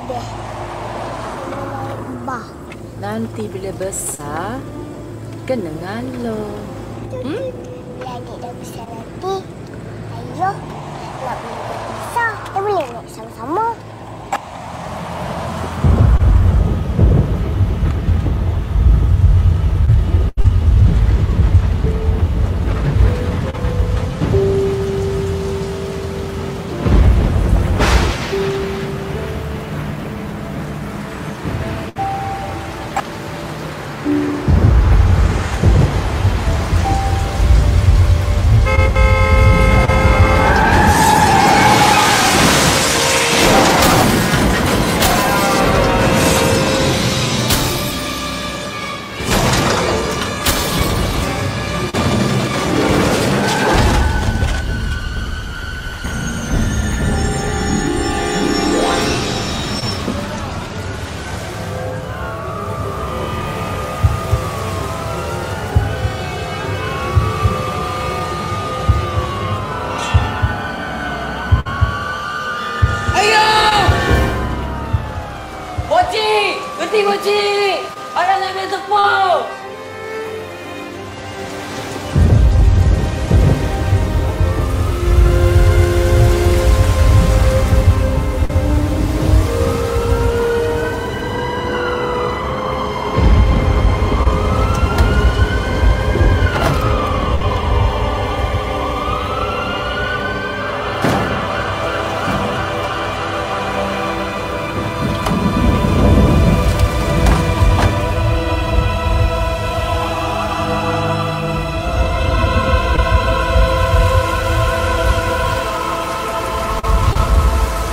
deh. Bah. Nanti bila besar, kena ngalo. Bila adik dah besar nanti, ayo nak boleh berpisah. Kita boleh naik sama-sama. Mochi! Orang nak ambil tepung!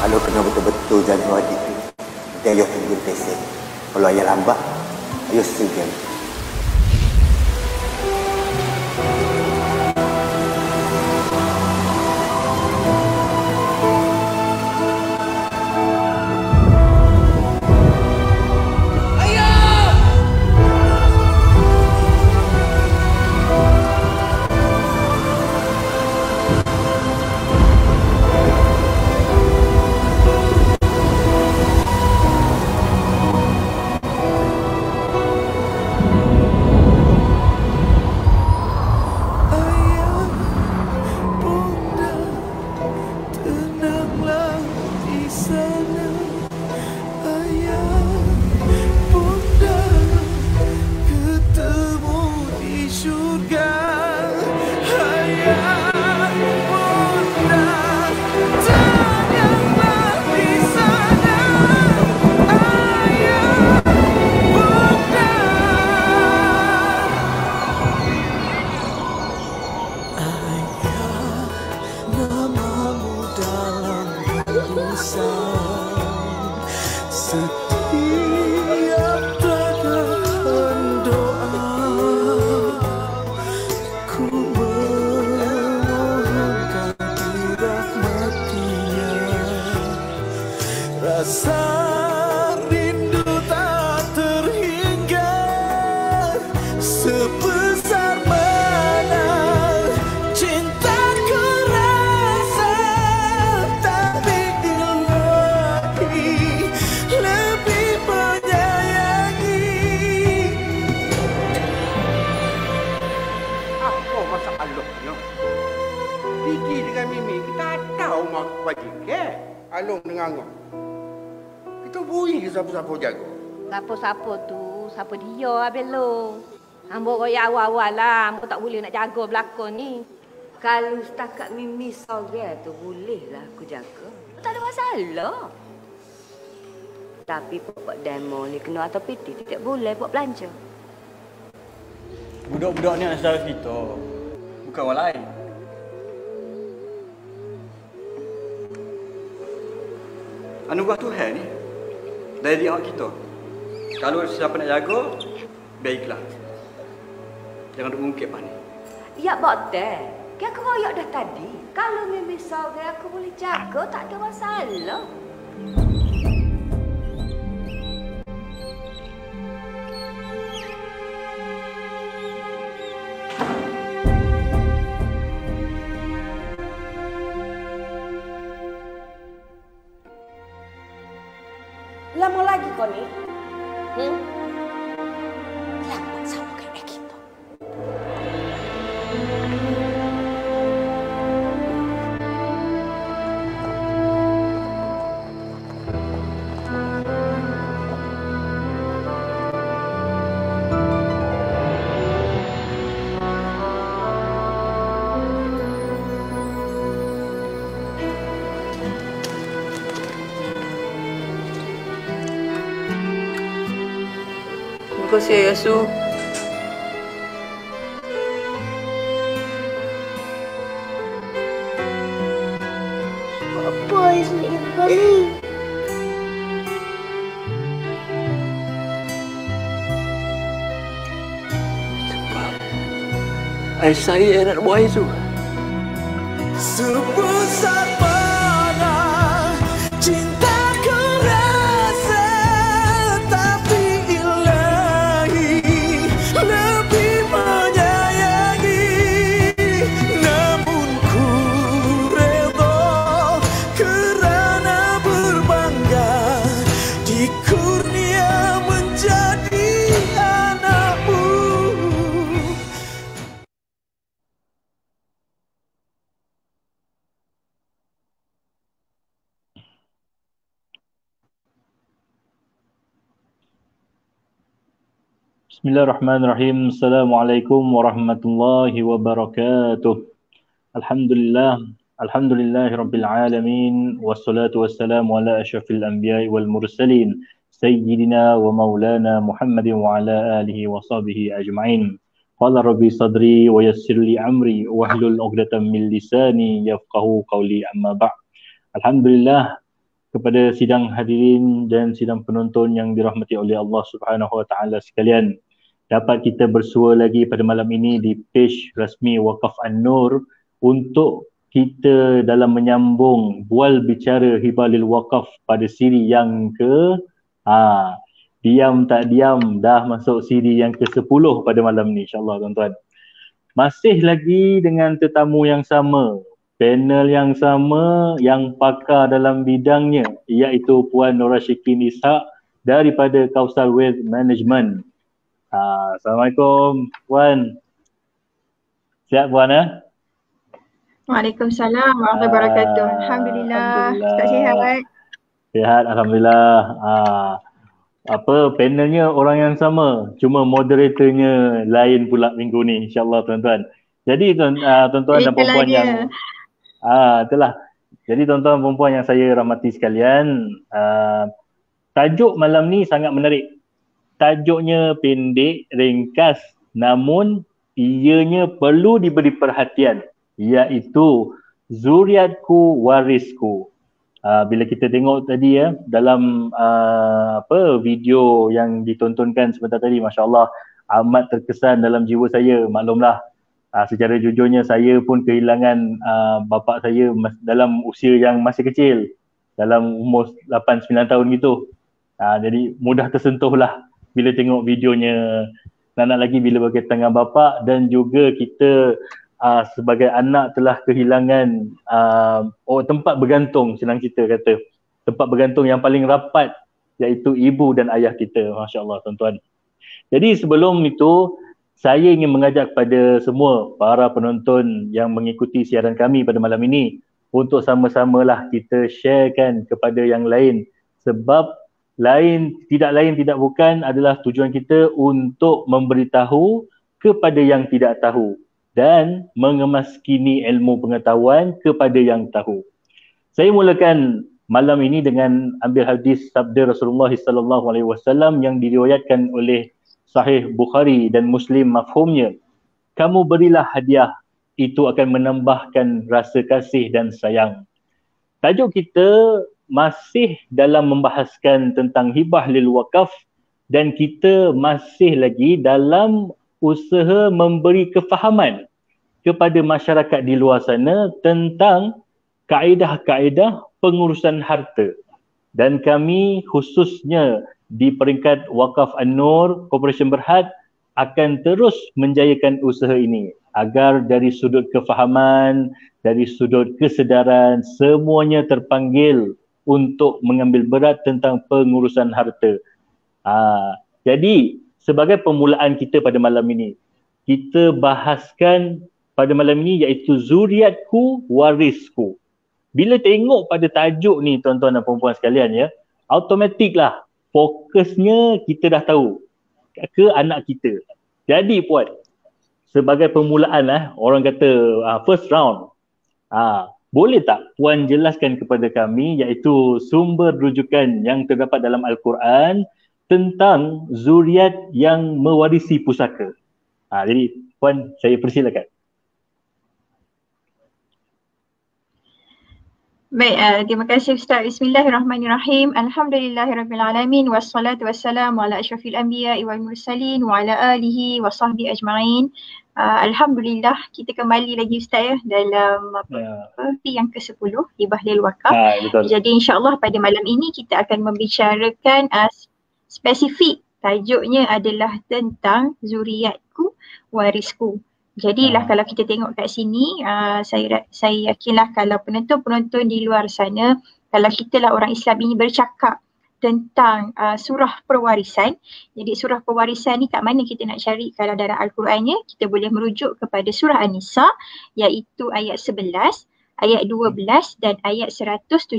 Kalau kena betul-betul jaga adik tu, kita ayuh tunggu tesek. Kalau ayah lambat, ayuh segan. Rasa rindu tak terhingga, sebesar mana cintaku rasa, tapi ilahi lebih menyayangi. Apa masalahnya? Diki dengan Mimi kita tahu mak wajib ke? Alung dengan ngok. Kita bui ke siapa-siapa jaga? Siapa-siapa tu, siapa dia habis lo. Hamba royak awal-awal lah, hamba tak boleh nak jaga belakang ni. Kalau setakat Mimi sorang tu bolehlah aku jaga. Tak ada masalah. Tapi pokok demo ni kena atau piti tidak boleh buat belanja. Budak-budak ni anak saudara kita. Bukan orang lain. Anugerah Tuhan ni dari awak kita. Kalau siapa nak jaga, baiklah. Jangan duk mungkit pani. Ya, Bokter. Kan aku royak dah tadi. Kalau Mimi sorang aku boleh jaga, tak ada masalah. Lama lagi kau ni? Lambat sama kayak kita. Terima kasih, Yasu. Apa yang kali? Saya nak buat itu. Sebesar mana cintaku rasa, tapi ilahi lebih menyayangi. Namun ku redha kerana berbangga di kurnia menjadi anakmu. Bismillahirrahmanirrahim. Assalamualaikum warahmatullahi wabarakatuh. Alhamdulillah. Alhamdulillahirabbil alamin wassalatu wassalamu ala asyrafil anbiya'i wal mursalin sayyidina wa maulana Muhammadin wa ala alihi wa sahbihi ajma'in. Qala rabbi sadri wa yassir li amri wahlul 'uqdatam min lisani yafqahu qawli, amma ba'd. Alhamdulillah, kepada sidang hadirin dan sidang penonton yang dirahmati oleh Allah Subhanahu wa taala sekalian, dapat kita bersua lagi pada malam ini di page rasmi Waqaf An-Nur untuk kita dalam menyambung bual bicara Hibalil Waqaf pada siri yang diam tak diam dah masuk siri yang ke-10 pada malam ni, insya-Allah tuan-tuan. Masih lagi dengan tetamu yang sama, panel yang sama, yang pakar dalam bidangnya, iaitu Puan Nora Syikin Ishak daripada Kausar Wealth Management. Assalamualaikum Puan. Sihat Puan ya? Waalaikumsalam warahmatullahi wabarakatuh. Alhamdulillah. Tak sihat? Sihat, alhamdulillah. Panelnya orang yang sama, cuma moderatornya lain pula minggu ni, insya-Allah tuan-tuan. Jadi tuan-tuan dan puan-puan yang itulah. Jadi tuan-tuan dan puan-puan yang saya rahmati sekalian, tajuk malam ni sangat menarik. Tajuknya pendek, ringkas, namun ianya perlu diberi perhatian, iaitu zuriatku warisku. Bila kita tengok tadi dalam video yang ditontonkan sebentar tadi, masya-Allah amat terkesan dalam jiwa saya. Maklumlah, secara jujurnya saya pun kehilangan bapa saya dalam usia yang masih kecil, dalam umur 8-9 tahun gitu. Jadi mudah tersentuhlah bila tengok videonya. Nak lagi bila berkaitan dengan bapa, dan juga kita sebagai anak telah kehilangan tempat bergantung, senang kita kata, tempat bergantung yang paling rapat, iaitu ibu dan ayah kita, masya-Allah tuan-tuan. Jadi sebelum itu, saya ingin mengajak kepada semua para penonton yang mengikuti siaran kami pada malam ini untuk sama-samalah kita sharekan kepada yang lain, sebab tidak bukan adalah tujuan kita untuk memberitahu kepada yang tidak tahu dan mengemaskini ilmu pengetahuan kepada yang tahu. Saya mulakan malam ini dengan ambil hadis sabda Rasulullah sallallahu alaihi wasallam yang diriwayatkan oleh Sahih Bukhari dan Muslim, mafhumnya, kamu berilah hadiah, itu akan menambahkan rasa kasih dan sayang. Tajuk kita masih dalam membahaskan tentang hibah lil waqaf, dan kita masih lagi dalam usaha memberi kefahaman kepada masyarakat di luar sana tentang kaedah-kaedah pengurusan harta. Dan kami khususnya di peringkat Waqaf An-Nur Corporation Berhad akan terus menjayakan usaha ini agar dari sudut kefahaman, dari sudut kesedaran, semuanya terpanggil untuk mengambil berat tentang pengurusan harta. Jadi sebagai permulaan kita pada malam ini, kita bahaskan pada malam ini iaitu zuriatku warisku. Bila tengok pada tajuk ni tuan-tuan dan puan-puan sekalian ya, automatik lah fokusnya kita dah tahu ke anak kita. Jadi puan, sebagai permulaan orang kata first round, boleh tak puan jelaskan kepada kami iaitu sumber rujukan yang terdapat dalam Al-Quran tentang zuriat yang mewarisi pusaka. Jadi puan, saya persilakan. Baik, terima kasih Ustaz. Bismillahirrahmanirrahim. Alhamdulillahirrabbilalamin. Wassalatu wassalamu ala asyrafil anbiya wal mursalin wa ala alihi wa sahbihi ajma'in. Alhamdulillah kita kembali lagi Ustaz dalam yang ke-10 hibah lil wakaf. Jadi insyaAllah pada malam ini kita akan membicarakan spesifik tajuknya adalah tentang zuriatku warisku. Jadilah kalau kita tengok kat sini, saya yakinlah kalau penonton-penonton di luar sana, kalau kita lah orang Islam ini bercakap tentang surah perwarisan. Jadi surah perwarisan ni kat mana kita nak cari kalau dalam Al-Qurannya, kita boleh merujuk kepada surah An-Nisa iaitu ayat 11, ayat 12 dan ayat 176.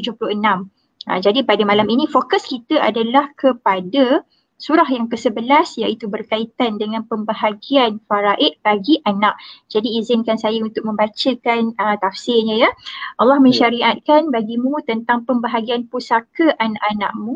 Jadi pada malam ini fokus kita adalah kepada surah yang ke-11 iaitu berkaitan dengan pembahagian faraid bagi anak. Jadi izinkan saya untuk membacakan tafsirnya ya. Allah mensyariatkan bagimu tentang pembahagian pusaka anak-anakmu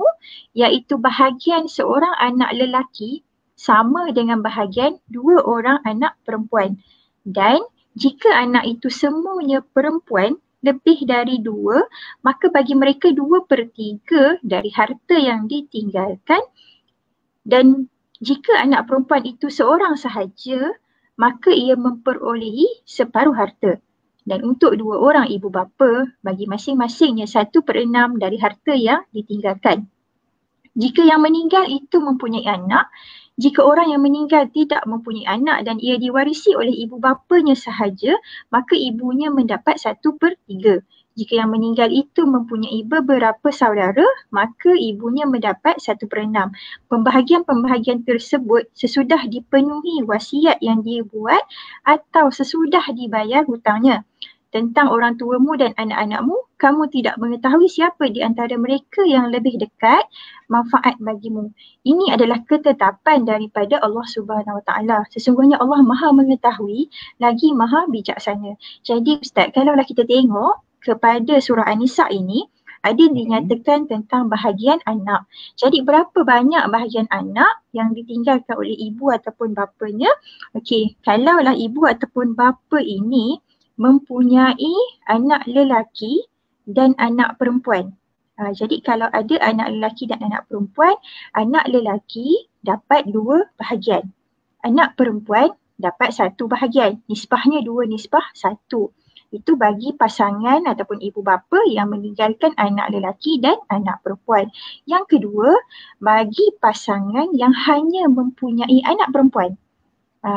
iaitu bahagian seorang anak lelaki sama dengan bahagian dua orang anak perempuan. Dan jika anak itu semuanya perempuan lebih dari dua, maka bagi mereka 2/3 dari harta yang ditinggalkan. Dan jika anak perempuan itu seorang sahaja, maka ia memperolehi separuh harta. Dan untuk dua orang ibu bapa, bagi masing-masingnya 1/6 dari harta yang ditinggalkan. Jika yang meninggal itu mempunyai anak, jika orang yang meninggal tidak mempunyai anak dan ia diwarisi oleh ibu bapanya sahaja, maka ibunya mendapat 1/3. Jika yang meninggal itu mempunyai beberapa saudara, maka ibunya mendapat 1/6. Pembahagian-pembahagian tersebut sesudah dipenuhi wasiat yang dia buat atau sesudah dibayar hutangnya. Tentang orang tuamu dan anak-anakmu, kamu tidak mengetahui siapa di antara mereka yang lebih dekat manfaat bagimu. Ini adalah ketetapan daripada Allah Subhanahu Wa Taala. Sesungguhnya Allah Maha mengetahui lagi Maha bijaksana. Jadi Ustaz, kalaulah kita tengok kepada surah An-Nisa ini, ada dinyatakan tentang bahagian anak. Jadi berapa banyak bahagian anak yang ditinggalkan oleh ibu ataupun bapanya? Okey, kalaulah ibu ataupun bapa ini mempunyai anak lelaki dan anak perempuan. Jadi kalau ada anak lelaki dan anak perempuan, anak lelaki dapat 2 bahagian. Anak perempuan dapat 1 bahagian. Nisbahnya 2/1. Itu bagi pasangan ataupun ibu bapa yang meninggalkan anak lelaki dan anak perempuan. Yang kedua, bagi pasangan yang hanya mempunyai anak perempuan.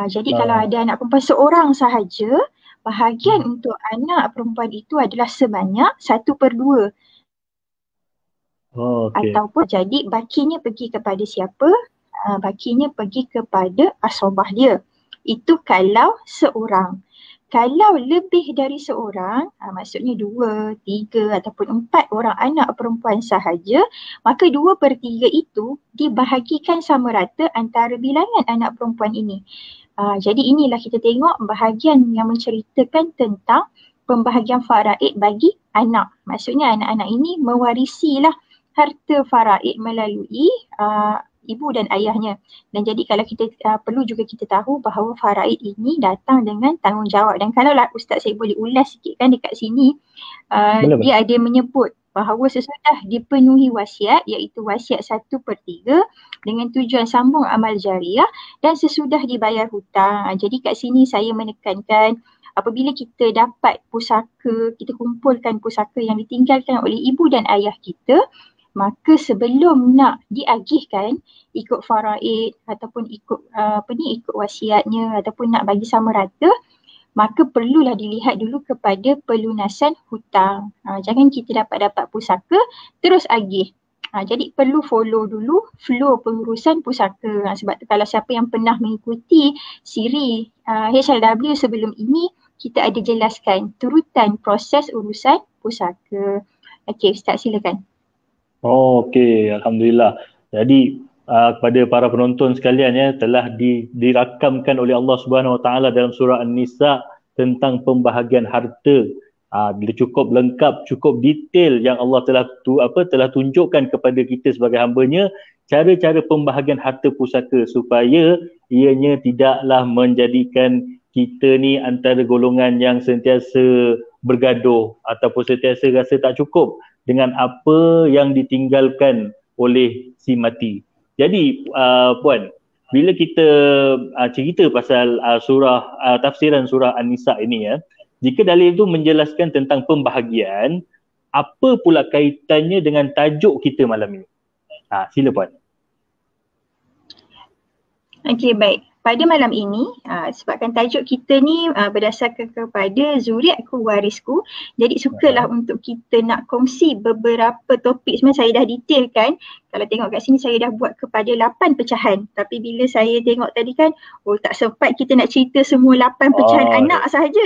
Jadi kalau ada anak perempuan seorang sahaja, bahagian untuk anak perempuan itu adalah sebanyak 1/2. Ataupun jadi bakinya pergi kepada siapa? Bakinya pergi kepada asobah dia. Itu kalau seorang. Kalau lebih dari seorang, maksudnya 2, 3 ataupun 4 orang anak perempuan sahaja, maka 2/3 itu dibahagikan sama rata antara bilangan anak perempuan ini. Jadi inilah kita tengok bahagian yang menceritakan tentang pembahagian faraid bagi anak. Maksudnya anak-anak ini mewarisilah harta faraid melalui ibu dan ayahnya. Dan jadi kalau kita perlu juga kita tahu bahawa faraid ini datang dengan tanggungjawab. Dan kalaulah Ustaz saya boleh ulas sikit kan dekat sini, dia ada menyebut bahawa sesudah dipenuhi wasiat, iaitu wasiat 1/3 dengan tujuan sambung amal jariah dan sesudah dibayar hutang. Jadi kat sini saya menekankan apabila kita dapat pusaka, kita kumpulkan pusaka yang ditinggalkan oleh ibu dan ayah kita, maka sebelum nak diagihkan ikut faraid ataupun ikut ikut wasiatnya ataupun nak bagi sama rata, maka perlulah dilihat dulu kepada pelunasan hutang. Jangan kita dapat pusaka terus agih. Jadi perlu follow dulu flow pengurusan pusaka. Sebab tu kalau siapa yang pernah mengikuti siri HLW sebelum ini, kita ada jelaskan turutan proses urusan pusaka. Okey, Ustaz silakan. Okey, Alhamdulillah. Jadi kepada para penonton sekalian ya, telah dirakamkan oleh Allah Subhanahu Wa Taala dalam surah An-Nisa tentang pembahagian harta. Bila cukup lengkap, cukup detail yang Allah telah tunjukkan kepada kita sebagai hamba-Nya cara-cara pembahagian harta pusaka supaya ianya tidaklah menjadikan kita ni antara golongan yang sentiasa bergaduh ataupun sentiasa rasa tak cukup dengan apa yang ditinggalkan oleh si mati. Jadi Puan, bila kita cerita pasal tafsiran surah An-Nisa ini ya, jika dalil itu menjelaskan tentang pembahagian, apa pula kaitannya dengan tajuk kita malam ini? Sila Puan. Okey, baik. Pada malam ini, sebabkan tajuk kita ni berdasarkan kepada zuriatku warisku, jadi sukalah untuk kita nak kongsi beberapa topik. Sebenarnya saya dah detailkan. Kalau tengok kat sini saya dah buat kepada 8 pecahan. Tapi bila saya tengok tadi kan, tak sempat kita nak cerita semua 8 pecahan anak sahaja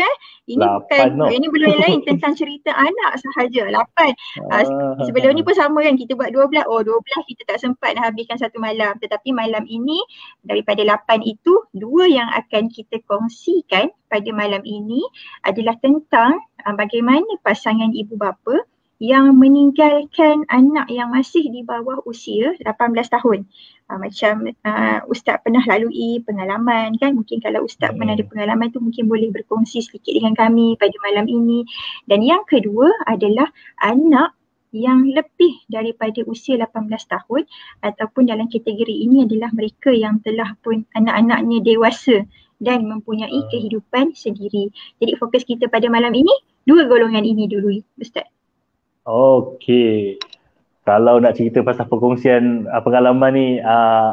Ini bukan, ini belum yang lain tentang cerita anak sahaja, 8. Sebelum ni pun sama kan, kita buat 12. 12 kita tak sempat nak habiskan satu malam. Tetapi malam ini daripada 8 itu, 2 yang akan kita kongsikan pada malam ini adalah tentang bagaimana pasangan ibu bapa yang meninggalkan anak yang masih di bawah usia 18 tahun. Macam Ustaz pernah lalui pengalaman kan, mungkin kalau Ustaz pernah ada pengalaman tu mungkin boleh berkongsi sedikit dengan kami pada malam ini. Dan yang kedua adalah anak yang lebih daripada usia 18 tahun ataupun dalam kategori ini adalah mereka yang telah pun anak-anaknya dewasa dan mempunyai kehidupan sendiri. Jadi fokus kita pada malam ini, 2 golongan ini dulu Ustaz. Okey. Kalau nak cerita pasal perkongsian pengalaman ni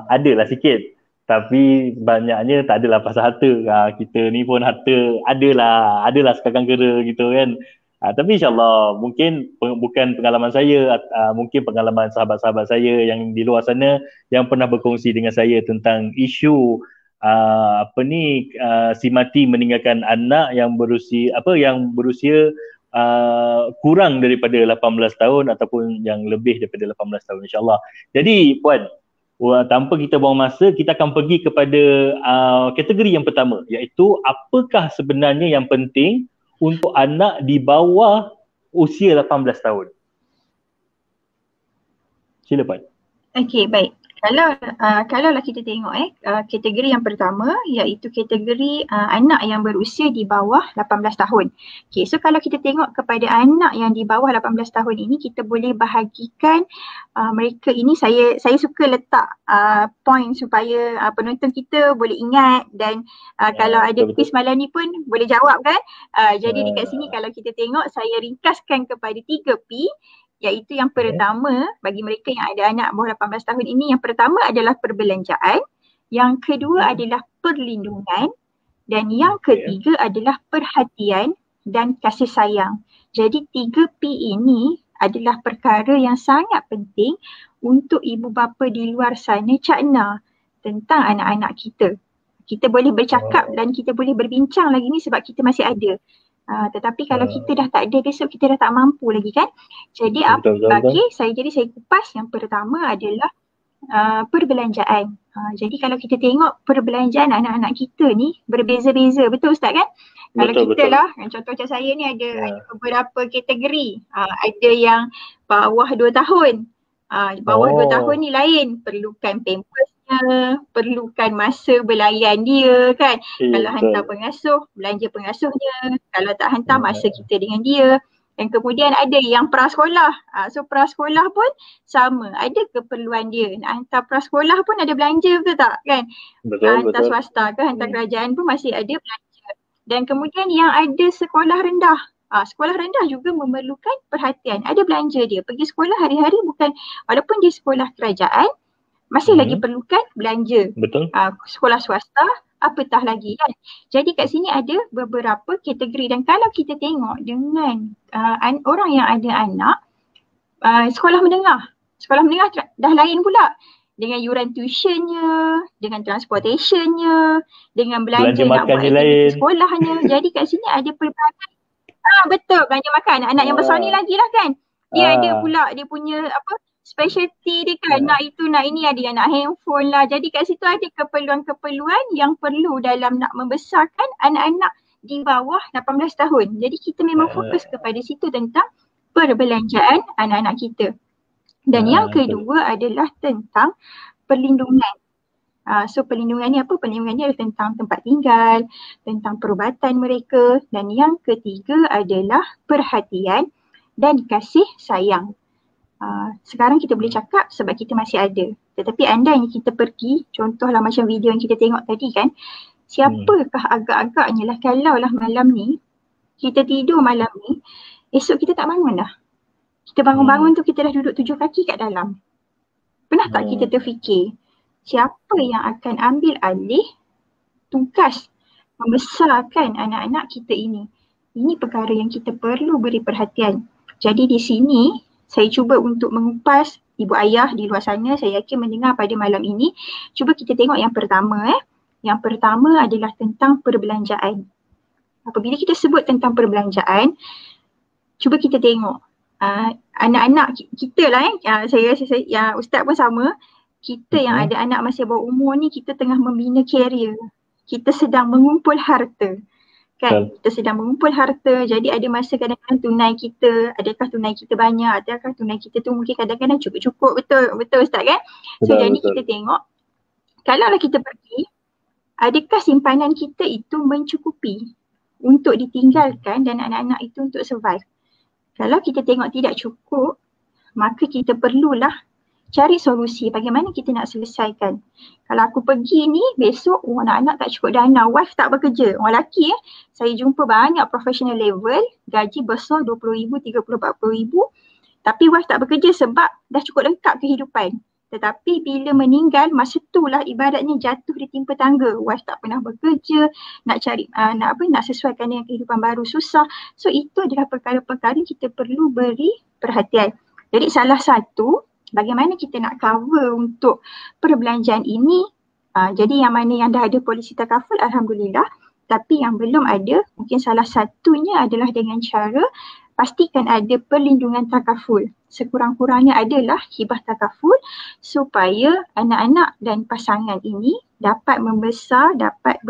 adalah sikit. Tapi banyaknya tak adalah pasal harta. Kita ni pun harta adalah sekarang kera gitu kan. Tapi insyaAllah mungkin bukan pengalaman saya, mungkin pengalaman sahabat-sahabat saya yang di luar sana yang pernah berkongsi dengan saya tentang isu si mati meninggalkan anak yang berusia kurang daripada 18 tahun ataupun yang lebih daripada 18 tahun insyaAllah. Jadi Puan, tanpa kita buang masa, kita akan pergi kepada kategori yang pertama, iaitu apakah sebenarnya yang penting untuk anak di bawah usia 18 tahun. Sila Puan. Okey, baik. Kalaulah kita tengok kategori yang pertama iaitu kategori anak yang berusia di bawah 18 tahun. Okey, so kalau kita tengok kepada anak yang di bawah 18 tahun ini, kita boleh bahagikan mereka ini, saya suka letak point supaya penonton kita boleh ingat dan kalau ada quiz malam ni pun boleh jawab kan. Jadi dekat sini kalau kita tengok, saya ringkaskan kepada 3P. Iaitu yang pertama, bagi mereka yang ada anak bawah 18 tahun ini, yang pertama adalah perbelanjaan, yang kedua adalah perlindungan, dan yang ketiga adalah perhatian dan kasih sayang. Jadi 3P ini adalah perkara yang sangat penting untuk ibu bapa di luar sana cakna tentang anak-anak kita. Kita boleh bercakap dan kita boleh berbincang lagi ni sebab kita masih ada. Tetapi kalau kita dah tak ada, besok kita dah tak mampu lagi kan. Jadi saya kupas. Yang pertama adalah perbelanjaan. Jadi kalau kita tengok perbelanjaan anak-anak kita ni berbeza-beza, betul Ustaz kan? Kalau kita lah, contoh macam saya ni ada beberapa kategori. Ada yang bawah 2 tahun. Bawah 2 tahun ni lain, perlukan pampersnya, perlukan masa belayan dia kan. Kalau hantar pengasuh, belanja pengasuhnya. Kalau tak hantar, masa kita dengan dia. Dan kemudian ada yang prasekolah. So prasekolah pun sama, ada keperluan dia. Nak hantar prasekolah pun ada belanja, betul tak kan? Hantar swasta ke, hantar kerajaan pun masih ada belanja. Dan kemudian yang ada sekolah rendah. Sekolah rendah juga memerlukan perhatian. Ada belanja dia. Pergi sekolah hari-hari bukan, walaupun dia sekolah kerajaan, masih lagi perlukan belanja. Betul. Sekolah swasta apatah lagi kan. Jadi kat sini ada beberapa kategori dan kalau kita tengok dengan orang yang ada anak sekolah menengah dah lain pula. Dengan yuran tuitionnya, dengan transportationnya, dengan belanja nak buat aktiviti sekolahnya. Jadi kat sini ada pelbagai betul, belanja makan. Anak yang besar ni lagi lah kan. Dia ada pula dia punya specialty dia kan. Nak itu, nak ini, ada yang nak handphone lah. Jadi kat situ ada keperluan-keperluan yang perlu dalam nak membesarkan anak-anak di bawah 18 tahun. Jadi kita memang fokus kepada situ tentang perbelanjaan anak-anak kita. Dan yang kedua adalah tentang perlindungan. So perlindungan ni apa? Perlindungan ni adalah tentang tempat tinggal, tentang perubatan mereka. Dan yang ketiga adalah perhatian dan kasih sayang. Sekarang kita boleh cakap sebab kita masih ada. Tetapi andainya kita pergi, contohlah macam video yang kita tengok tadi kan, siapakah agak-agaknya lah kalau lah malam ni, kita tidur malam ni, esok kita tak bangun dah. Kita bangun-bangun tu kita dah duduk 7 kaki kat dalam. Pernah tak kita terfikir siapa yang akan ambil alih tugas membesarkan anak-anak kita ini? Ini perkara yang kita perlu beri perhatian. Jadi di sini saya cuba untuk mengupas ibu ayah di luar sana, saya yakin mendengar pada malam ini. Cuba kita tengok yang pertama. Yang pertama adalah tentang perbelanjaan. Apabila kita sebut tentang perbelanjaan, cuba kita tengok anak-anak kita lah saya rasa Ustaz pun sama. Kita yang ada anak masih bawah umur ni, kita tengah membina karier. Kita sedang mengumpul harta. Kan? Kita sedang mengumpul harta. Jadi ada masa kadang-kadang tunai kita, adakah tunai kita banyak, adakah tunai kita tu mungkin kadang-kadang cukup-cukup. Betul Ustaz kan? So jadi kita tengok, kalaulah kita pergi, adakah simpanan kita itu mencukupi untuk ditinggalkan dan anak-anak itu untuk survive? Kalau kita tengok tidak cukup, maka kita perlulah cari solusi bagaimana kita nak selesaikan. Kalau aku pergi ni, besok anak-anak tak cukup dana, wife tak bekerja. Orang lelaki saya jumpa banyak professional level, gaji besar 20,000, 30,000, 40,000. Tapi wife tak bekerja sebab dah cukup lengkap kehidupan. Tetapi bila meninggal, masa itulah ibaratnya jatuh di timpa tangga. Wife tak pernah bekerja, nak cari, nak sesuaikan dengan kehidupan baru susah. So itu adalah perkara-perkara yang kita perlu beri perhatian. Jadi salah satu, bagaimana kita nak cover untuk perbelanjaan ini. Jadi yang mana yang dah ada polisi takaful, Alhamdulillah. Tapi yang belum ada, mungkin salah satunya adalah dengan cara pastikan ada perlindungan takaful. Sekurang-kurangnya adalah hibah takaful supaya anak-anak dan pasangan ini dapat membesar, dapat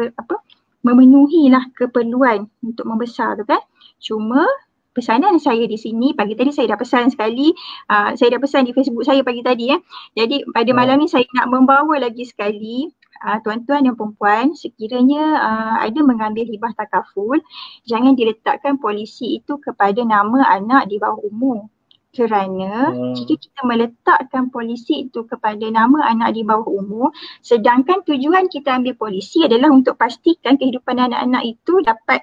memenuhilah keperluan untuk membesar tu kan. Cuma pesanan saya di sini, pagi tadi saya dah pesan sekali, saya dah pesan di Facebook saya pagi tadi Jadi pada malam ni saya nak membawa lagi sekali tuan-tuan dan perempuan, sekiranya ada mengambil hibah takaful, jangan diletakkan polisi itu kepada nama anak di bawah umur. Kerana jika kita meletakkan polisi itu kepada nama anak di bawah umur, sedangkan tujuan kita ambil polisi adalah untuk pastikan kehidupan anak-anak itu dapat,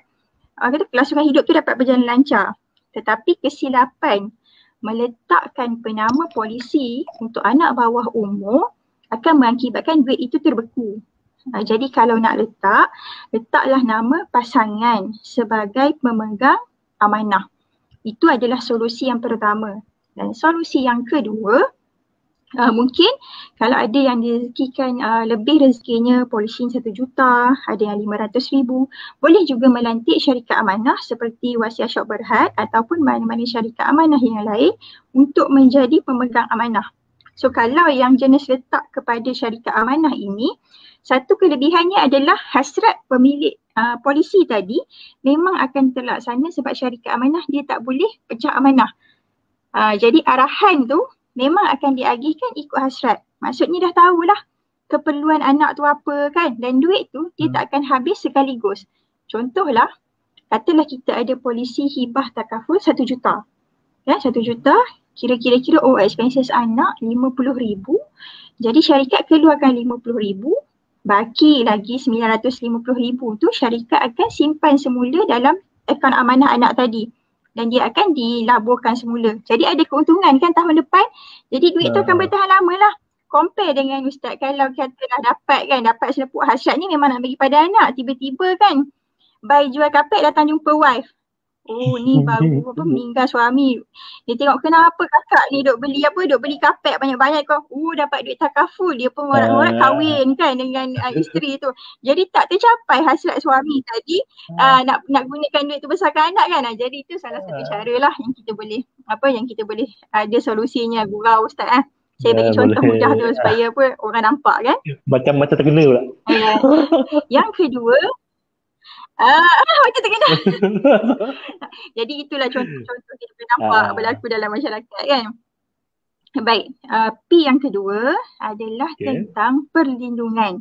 kelangsungan hidup tu dapat berjalan lancar. Tetapi kesilapan meletakkan penama polisi untuk anak bawah umur akan mengakibatkan duit itu terbeku. Jadi kalau nak letaklah nama pasangan sebagai pemegang amanah. Itu adalah solusi yang pertama. Dan solusi yang kedua, mungkin kalau ada yang direzekikan lebih rezekinya, polisi 1 juta, ada yang 500,000, boleh juga melantik syarikat amanah seperti Wasiat Syok Berhad ataupun mana-mana syarikat amanah yang lain untuk menjadi pemegang amanah. So kalau yang jenis letak kepada syarikat amanah ini, satu kelebihannya adalah hasrat pemilik polisi tadi memang akan terlaksana sebab syarikat amanah dia tak boleh pecah amanah. Jadi arahan tu memang akan diagihkan ikut hasrat. Maksudnya dah tahulah keperluan anak tu apa kan, dan duit tu dia tak akan habis sekaligus. Contohlah, katalah kita ada polisi hibah takaful 1 juta. 1 juta, kira-kira expenses anak 50,000. Jadi syarikat keluarkan 50,000. Baki lagi 950,000 tu syarikat akan simpan semula dalam akaun amanah anak tadi. Dan dia akan dilaburkan semula. Jadi ada keuntungan kan tahun depan. Jadi duit tu akan bertahan lama lah. compare dengan Ustaz, kalau katalah dapat selepuk hasrat ni memang nak bagi pada anak, tiba-tiba kan bayi jual kapek datang jumpa wife. Oh ni baru meninggal suami. Dia tengok kenapa kakak ni duk beli kapek banyak-banyak kau. Dapat duit takaful, dia pun orang kahwin kan dengan isteri tu. Jadi tak tercapai hasrat suami tadi nak gunakan duit tu besarkan anak kan. Jadi itu salah satu cara lah yang kita boleh ada solusinya, gurau Ustaz. Saya bagi contoh mudah tu supaya orang nampak kan. Macam terkena pula. Yang kedua, macam terkena. Jadi itulah contoh kita boleh nampak berlaku dalam masyarakat kan. Baik, P yang kedua adalah tentang perlindungan.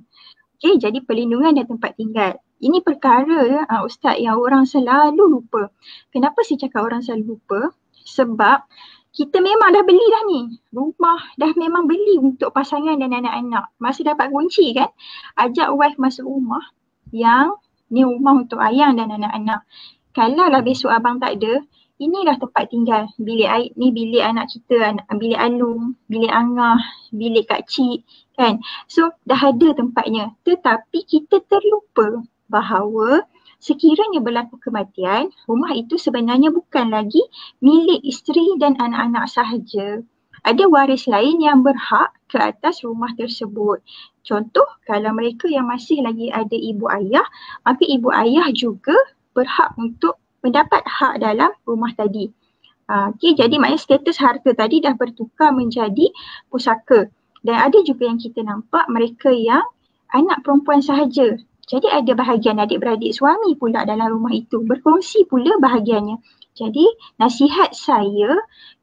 Okay, jadi perlindungan dan tempat tinggal. Ini perkara Ustaz yang orang selalu lupa. Kenapa saya cakap orang selalu lupa? Sebab kita memang dah beli dah ni. Rumah dah memang beli untuk pasangan dan anak-anak. Masa dapat kunci kan, ajak wife masuk rumah yang ni rumah untuk ayang dan anak-anak. Kalau lah besok abang tak ada, inilah tempat tinggal. Bilik air ni bilik anak kita, bilik Alung, bilik Angah, bilik Kak Cik kan. So dah ada tempatnya. Tetapi kita terlupa bahawa sekiranya berlaku kematian, rumah itu sebenarnya bukan lagi milik isteri dan anak-anak sahaja. Ada waris lain yang berhak ke atas rumah tersebut. Contoh, kalau mereka yang masih lagi ada ibu ayah, maka ibu ayah juga berhak untuk mendapat hak dalam rumah tadi. Okay, jadi maknanya status harta tadi dah bertukar menjadi pusaka. Dan ada juga yang kita nampak mereka yang anak perempuan sahaja. Jadi ada bahagian adik-beradik suami pula dalam rumah itu. Berkongsi pula bahagiannya. Jadi nasihat saya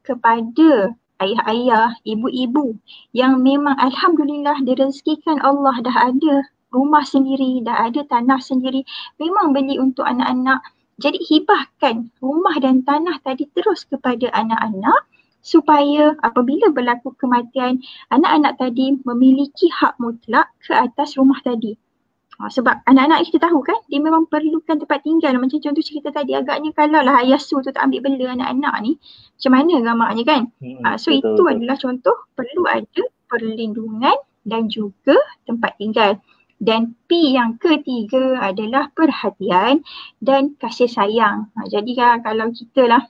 kepada ayah-ayah, ibu-ibu yang memang alhamdulillah direzekikan Allah dah ada rumah sendiri, dah ada tanah sendiri, memang beli untuk anak-anak. Jadi hibahkan rumah dan tanah tadi terus kepada anak-anak supaya apabila berlaku kematian, anak-anak tadi memiliki hak mutlak ke atas rumah tadi. Sebab anak-anak kita tahu kan, dia memang perlukan tempat tinggal. Macam contoh cerita tadi, agaknya kalau lah ayah su tu tak ambil bela anak-anak ni, macam mana gamaknya kan? So betul, itu adalah contoh perlu ada perlindungan dan juga tempat tinggal. Dan P yang ketiga adalah perhatian dan kasih sayang. Jadi kalau kita lah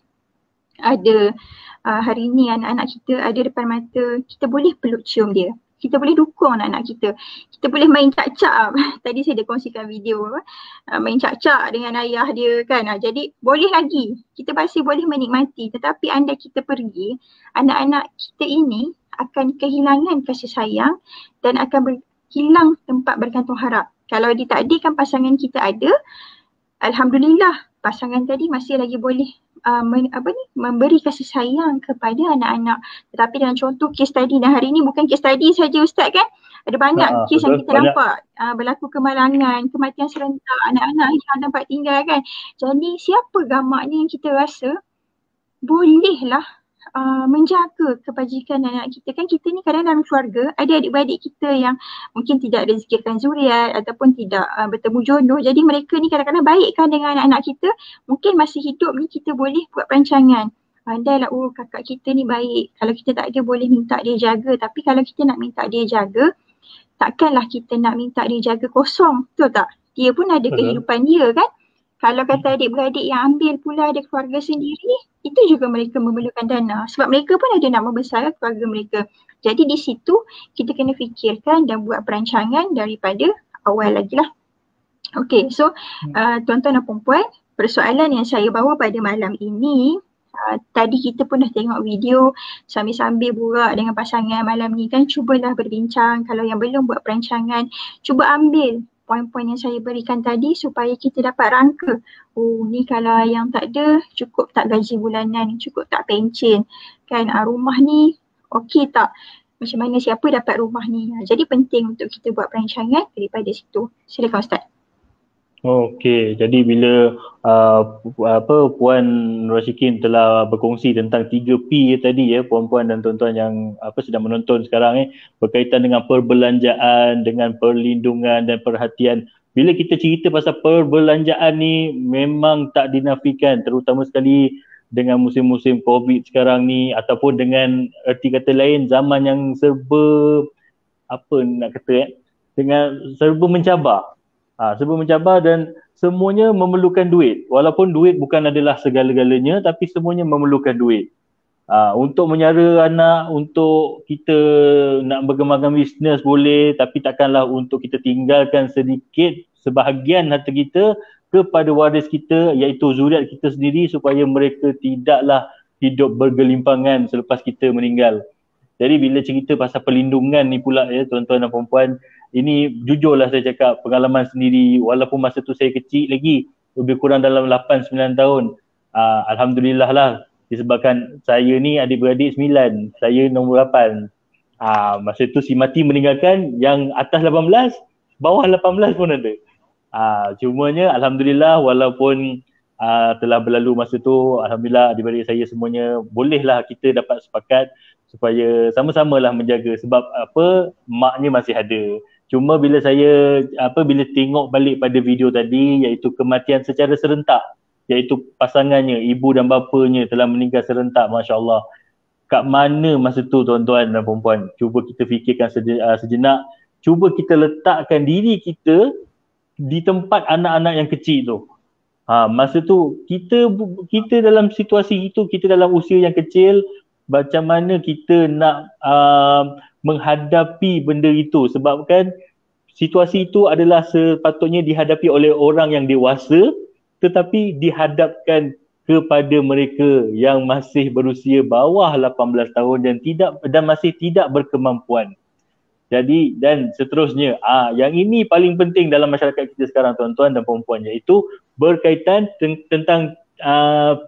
ada hari ni anak-anak kita ada depan mata, kita boleh peluk cium dia. Kita boleh dukung anak-anak kita. Kita boleh main cak-cak. Tadi saya dah kongsikan video main cak-cak dengan ayah dia kan. Jadi boleh lagi. Kita masih boleh menikmati. Tetapi andai kita pergi, anak-anak kita ini akan kehilangan kasih sayang dan akan hilang tempat bergantung harap. Kalau ditakdirkan pasangan kita ada, alhamdulillah pasangan tadi masih lagi boleh memberi kasih sayang kepada anak-anak. Tetapi dalam contoh kes tadi dan hari ini bukan kes tadi saja Ustaz kan. Ada banyak kes yang kita nampak berlaku kemalangan, kematian serentak, anak-anak yang tempat tinggal kan. Jadi siapa gamaknya yang kita rasa bolehlah menjaga kebajikan anak kita kan. Kita ni kadang dalam keluarga ada adik-beradik kita yang mungkin tidak rezekikan zuriat ataupun tidak bertemu jodoh. Jadi mereka ni kadang-kadang baikkan dengan anak-anak kita. Mungkin masih hidup ni kita boleh buat perancangan. Pandailah, oh kakak kita ni baik. Kalau kita tak ada boleh minta dia jaga. Tapi kalau kita nak minta dia jaga, takkanlah kita nak minta dia jaga kosong. Betul tak? Dia pun ada kehidupan dia kan. Kalau kata adik-beradik yang ambil pula ada keluarga sendiri, itu juga mereka memerlukan dana. Sebab mereka pun ada nak membesarkan keluarga mereka. Jadi di situ kita kena fikirkan dan buat perancangan daripada awal lagi lah. Okay, so tuan-tuan dan puan-puan, persoalan yang saya bawa pada malam ini, tadi kita pun dah tengok video sambil-sambil borak dengan pasangan malam ni kan. Cubalah berbincang, kalau yang belum buat perancangan, cuba ambil poin-poin yang saya berikan tadi supaya kita dapat rangka. Oh ni kalau yang tak ada, cukup tak gaji bulanan, cukup tak pencen kan, rumah ni okey tak, macam mana siapa dapat rumah ni. Jadi penting untuk kita buat perancangan daripada situ. Silakan Ustaz. Okey, jadi bila Puan Rashikin telah berkongsi tentang 3P tadi puan-puan dan tuan-tuan yang sedang menonton sekarang berkaitan dengan perbelanjaan, dengan perlindungan dan perhatian. Bila kita cerita pasal perbelanjaan ni memang tak dinafikan, terutama sekali dengan musim-musim COVID sekarang ni ataupun dengan erti kata lain zaman yang serba apa nak kata dengan serba mencabar. Serba mencabar dan semuanya memerlukan duit. Walaupun duit bukan adalah segala-galanya, tapi semuanya memerlukan duit. Untuk menyara anak, untuk kita nak berkembangkan bisnes boleh, tapi takkanlah untuk kita tinggalkan sedikit sebahagian harta kita kepada waris kita, iaitu zuriat kita sendiri, supaya mereka tidaklah hidup bergelimpangan selepas kita meninggal. Jadi bila cerita pasal perlindungan ni pula ya tuan-tuan dan puan-puan, ini jujurlah saya cakap pengalaman sendiri, walaupun masa tu saya kecil lagi, lebih kurang dalam 8-9 tahun. Alhamdulillah lah, disebabkan saya ni adik-beradik 9, saya nombor 8. Masa tu si Mati meninggalkan yang atas 18, bawah 18 pun ada. Cumanya Alhamdulillah walaupun telah berlalu masa tu, Alhamdulillah adik-beradik saya semuanya bolehlah kita dapat sepakat supaya sama-samalah menjaga, sebab apa, maknya masih ada. Cuma bila saya bila tengok balik pada video tadi, iaitu kematian secara serentak, iaitu pasangannya, ibu dan bapanya telah meninggal serentak, Masya-Allah. Kat mana masa tu tuan-tuan dan puan-puan? Cuba kita fikirkan sejenak, cuba kita letakkan diri kita di tempat anak-anak yang kecil tu. Masa tu kita dalam situasi itu, kita dalam usia yang kecil, macam mana kita nak menghadapi benda itu, sebab kan situasi itu adalah sepatutnya dihadapi oleh orang yang dewasa, tetapi dihadapkan kepada mereka yang masih berusia bawah 18 tahun dan masih tidak berkemampuan. Jadi dan seterusnya, yang ini paling penting dalam masyarakat kita sekarang tuan-tuan dan puan-puan, iaitu berkaitan tentang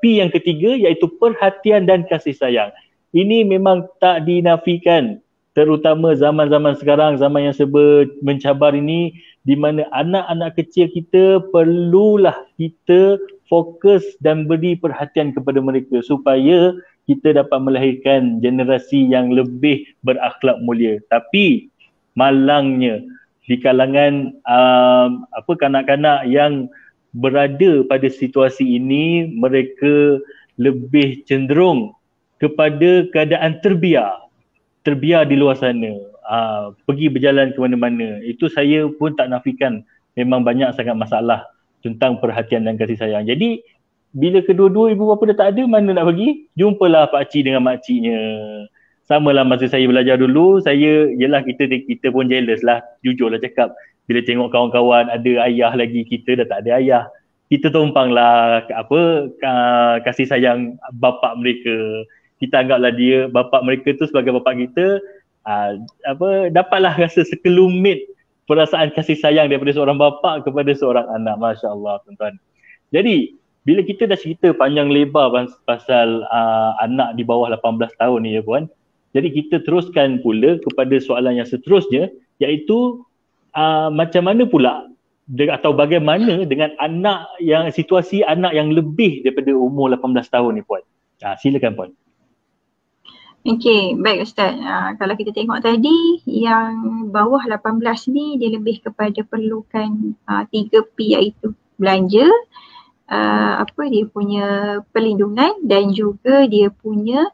P yang ketiga, iaitu perhatian dan kasih sayang. Ini memang tak dinafikan, terutama zaman-zaman sekarang, zaman yang serba mencabar ini, di mana anak-anak kecil kita perlulah kita fokus dan beri perhatian kepada mereka supaya kita dapat melahirkan generasi yang lebih berakhlak mulia. Tapi malangnya di kalangan kanak-kanak yang berada pada situasi ini, mereka lebih cenderung kepada keadaan terbiar di luar sana, pergi berjalan ke mana-mana. Itu saya pun tak nafikan, memang banyak sangat masalah tentang perhatian dan kasih sayang. Jadi bila kedua-dua ibu bapa dah tak ada, mana nak pergi? Jumpalah pakcik dengan makciknya. Samalah masa saya belajar dulu, kita pun jealous lah, jujurlah cakap. Bila tengok kawan-kawan ada ayah lagi, kita dah tak ada ayah. Kita tumpanglah kasih sayang bapa mereka. Kita anggaplah dia, bapa mereka tu sebagai bapa kita, dapatlah rasa sekelumit perasaan kasih sayang daripada seorang bapa kepada seorang anak. Masya-Allah tuan-tuan. Jadi bila kita dah cerita panjang lebar pasal anak di bawah 18 tahun ni ya puan, jadi kita teruskan pula kepada soalan yang seterusnya, iaitu macam mana pula atau bagaimana dengan situasi anak yang lebih daripada umur 18 tahun ni puan. Silakan puan. Okey, baik Ustaz. Kalau kita tengok tadi, yang bawah 18 ni dia lebih kepada perlukan 3P, iaitu belanja, dia punya perlindungan dan juga dia punya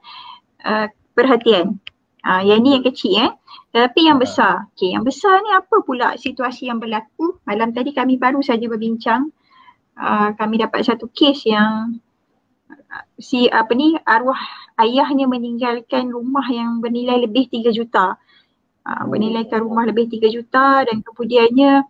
perhatian. Yang ni yang kecil Tapi yang besar, yang besar ni apa pula situasi yang berlaku? Malam tadi kami baru saja berbincang, kami dapat satu kes yang arwah ayahnya meninggalkan rumah yang bernilai lebih 3 juta. Bernilaikan rumah lebih 3 juta dan kemudiannya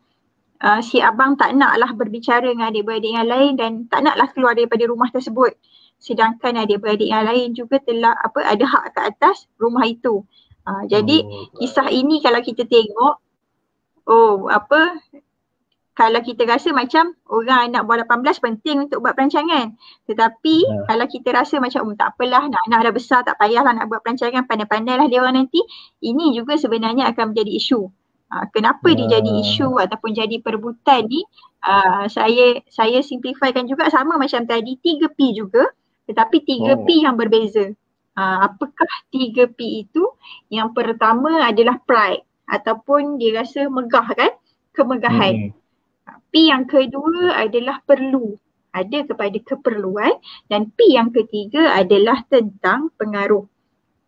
si abang tak naklah berbicara dengan adik-beradik yang lain dan tak naklah keluar daripada rumah tersebut. Sedangkan adik-beradik yang lain juga telah ada hak ke atas rumah itu. Jadi kisah ini kalau kita tengok, kalau kita rasa macam orang anak bawah 18 penting untuk buat perancangan. Tetapi kalau kita rasa macam tak apalah, anak dah besar, tak payahlah nak buat perancangan, pandai-pandailah dia orang nanti. Ini juga sebenarnya akan menjadi isu. Kenapa dia jadi isu ataupun jadi perebutan ni? Saya simplifykan juga, sama macam tadi, 3P juga, tetapi 3P yang berbeza. Apakah 3P itu? Yang pertama adalah pride ataupun dia rasa megah kan? Kemegahan. P yang kedua adalah perlu, ada kepada keperluan, dan P yang ketiga adalah tentang pengaruh.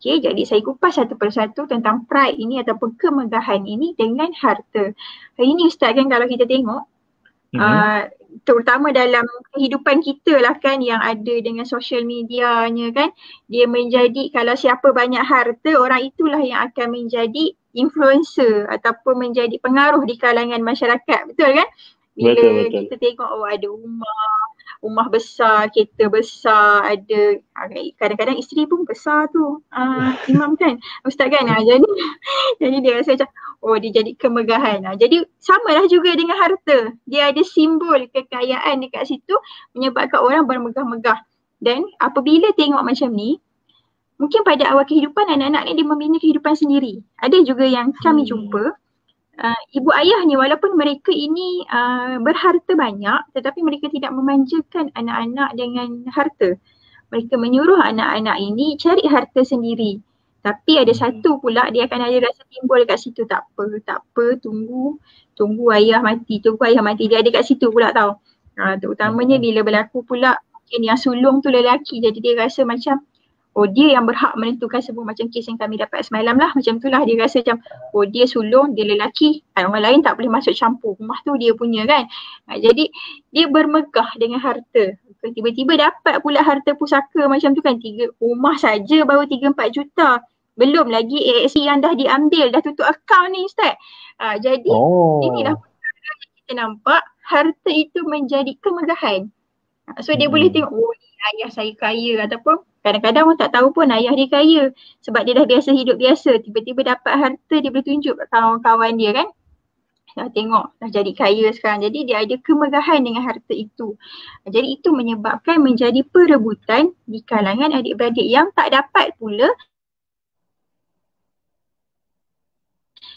Okey, jadi saya kupas satu persatu tentang pride ini ataupun kemegahan ini dengan harta. Hari ini Ustaz kan kalau kita tengok terutama dalam kehidupan kita lah kan yang ada dengan social medianya kan, dia menjadi kalau siapa banyak harta, orang itulah yang akan menjadi influencer ataupun menjadi pengaruh di kalangan masyarakat, betul kan? Bila betul. Kita tengok ada rumah besar, kereta besar, ada kadang-kadang isteri pun besar tu, imam kan, ustaz kan, jadi dia rasa macam dia jadi kemegahan. Jadi samalah juga dengan harta, dia ada simbol kekayaan dekat situ menyebabkan orang bermegah-megah. Dan apabila tengok macam ni, mungkin pada awal kehidupan anak-anak ni dia membina kehidupan sendiri. Ada juga yang kami jumpa ibu ayah ni walaupun mereka ini berharta banyak tetapi mereka tidak memanjakan anak-anak dengan harta. Mereka menyuruh anak-anak ini cari harta sendiri. Tapi ada satu pula dia akan ada rasa timbul kat situ, tak apa, tunggu ayah mati, dia ada kat situ pula tau. Terutamanya bila berlaku pula mungkin yang sulung tu lelaki, jadi dia rasa macam dia yang berhak menentukan semua, macam kes yang kami dapat semalam lah, macam tu lah dia rasa macam dia sulung, dia lelaki, orang lain tak boleh masuk campur, rumah tu dia punya kan. Jadi dia bermegah dengan harta. Tiba-tiba dapat pula harta pusaka macam tu kan, 3 rumah saja baru 3-4 juta. Belum lagi AXC yang dah diambil, dah tutup akaun ni Ustaz. Jadi inilah perkara yang kita nampak harta itu menjadi kemegahan. So dia boleh tengok, ni ayah saya kaya, ataupun kadang-kadang orang tak tahu pun ayah dia kaya sebab dia dah biasa hidup biasa. Tiba-tiba dapat harta, dia boleh tunjuk kat kawan-kawan dia kan. Tengok, dah jadi kaya sekarang. Jadi dia ada kemegahan dengan harta itu. Jadi itu menyebabkan menjadi perebutan di kalangan adik-beradik yang tak dapat pula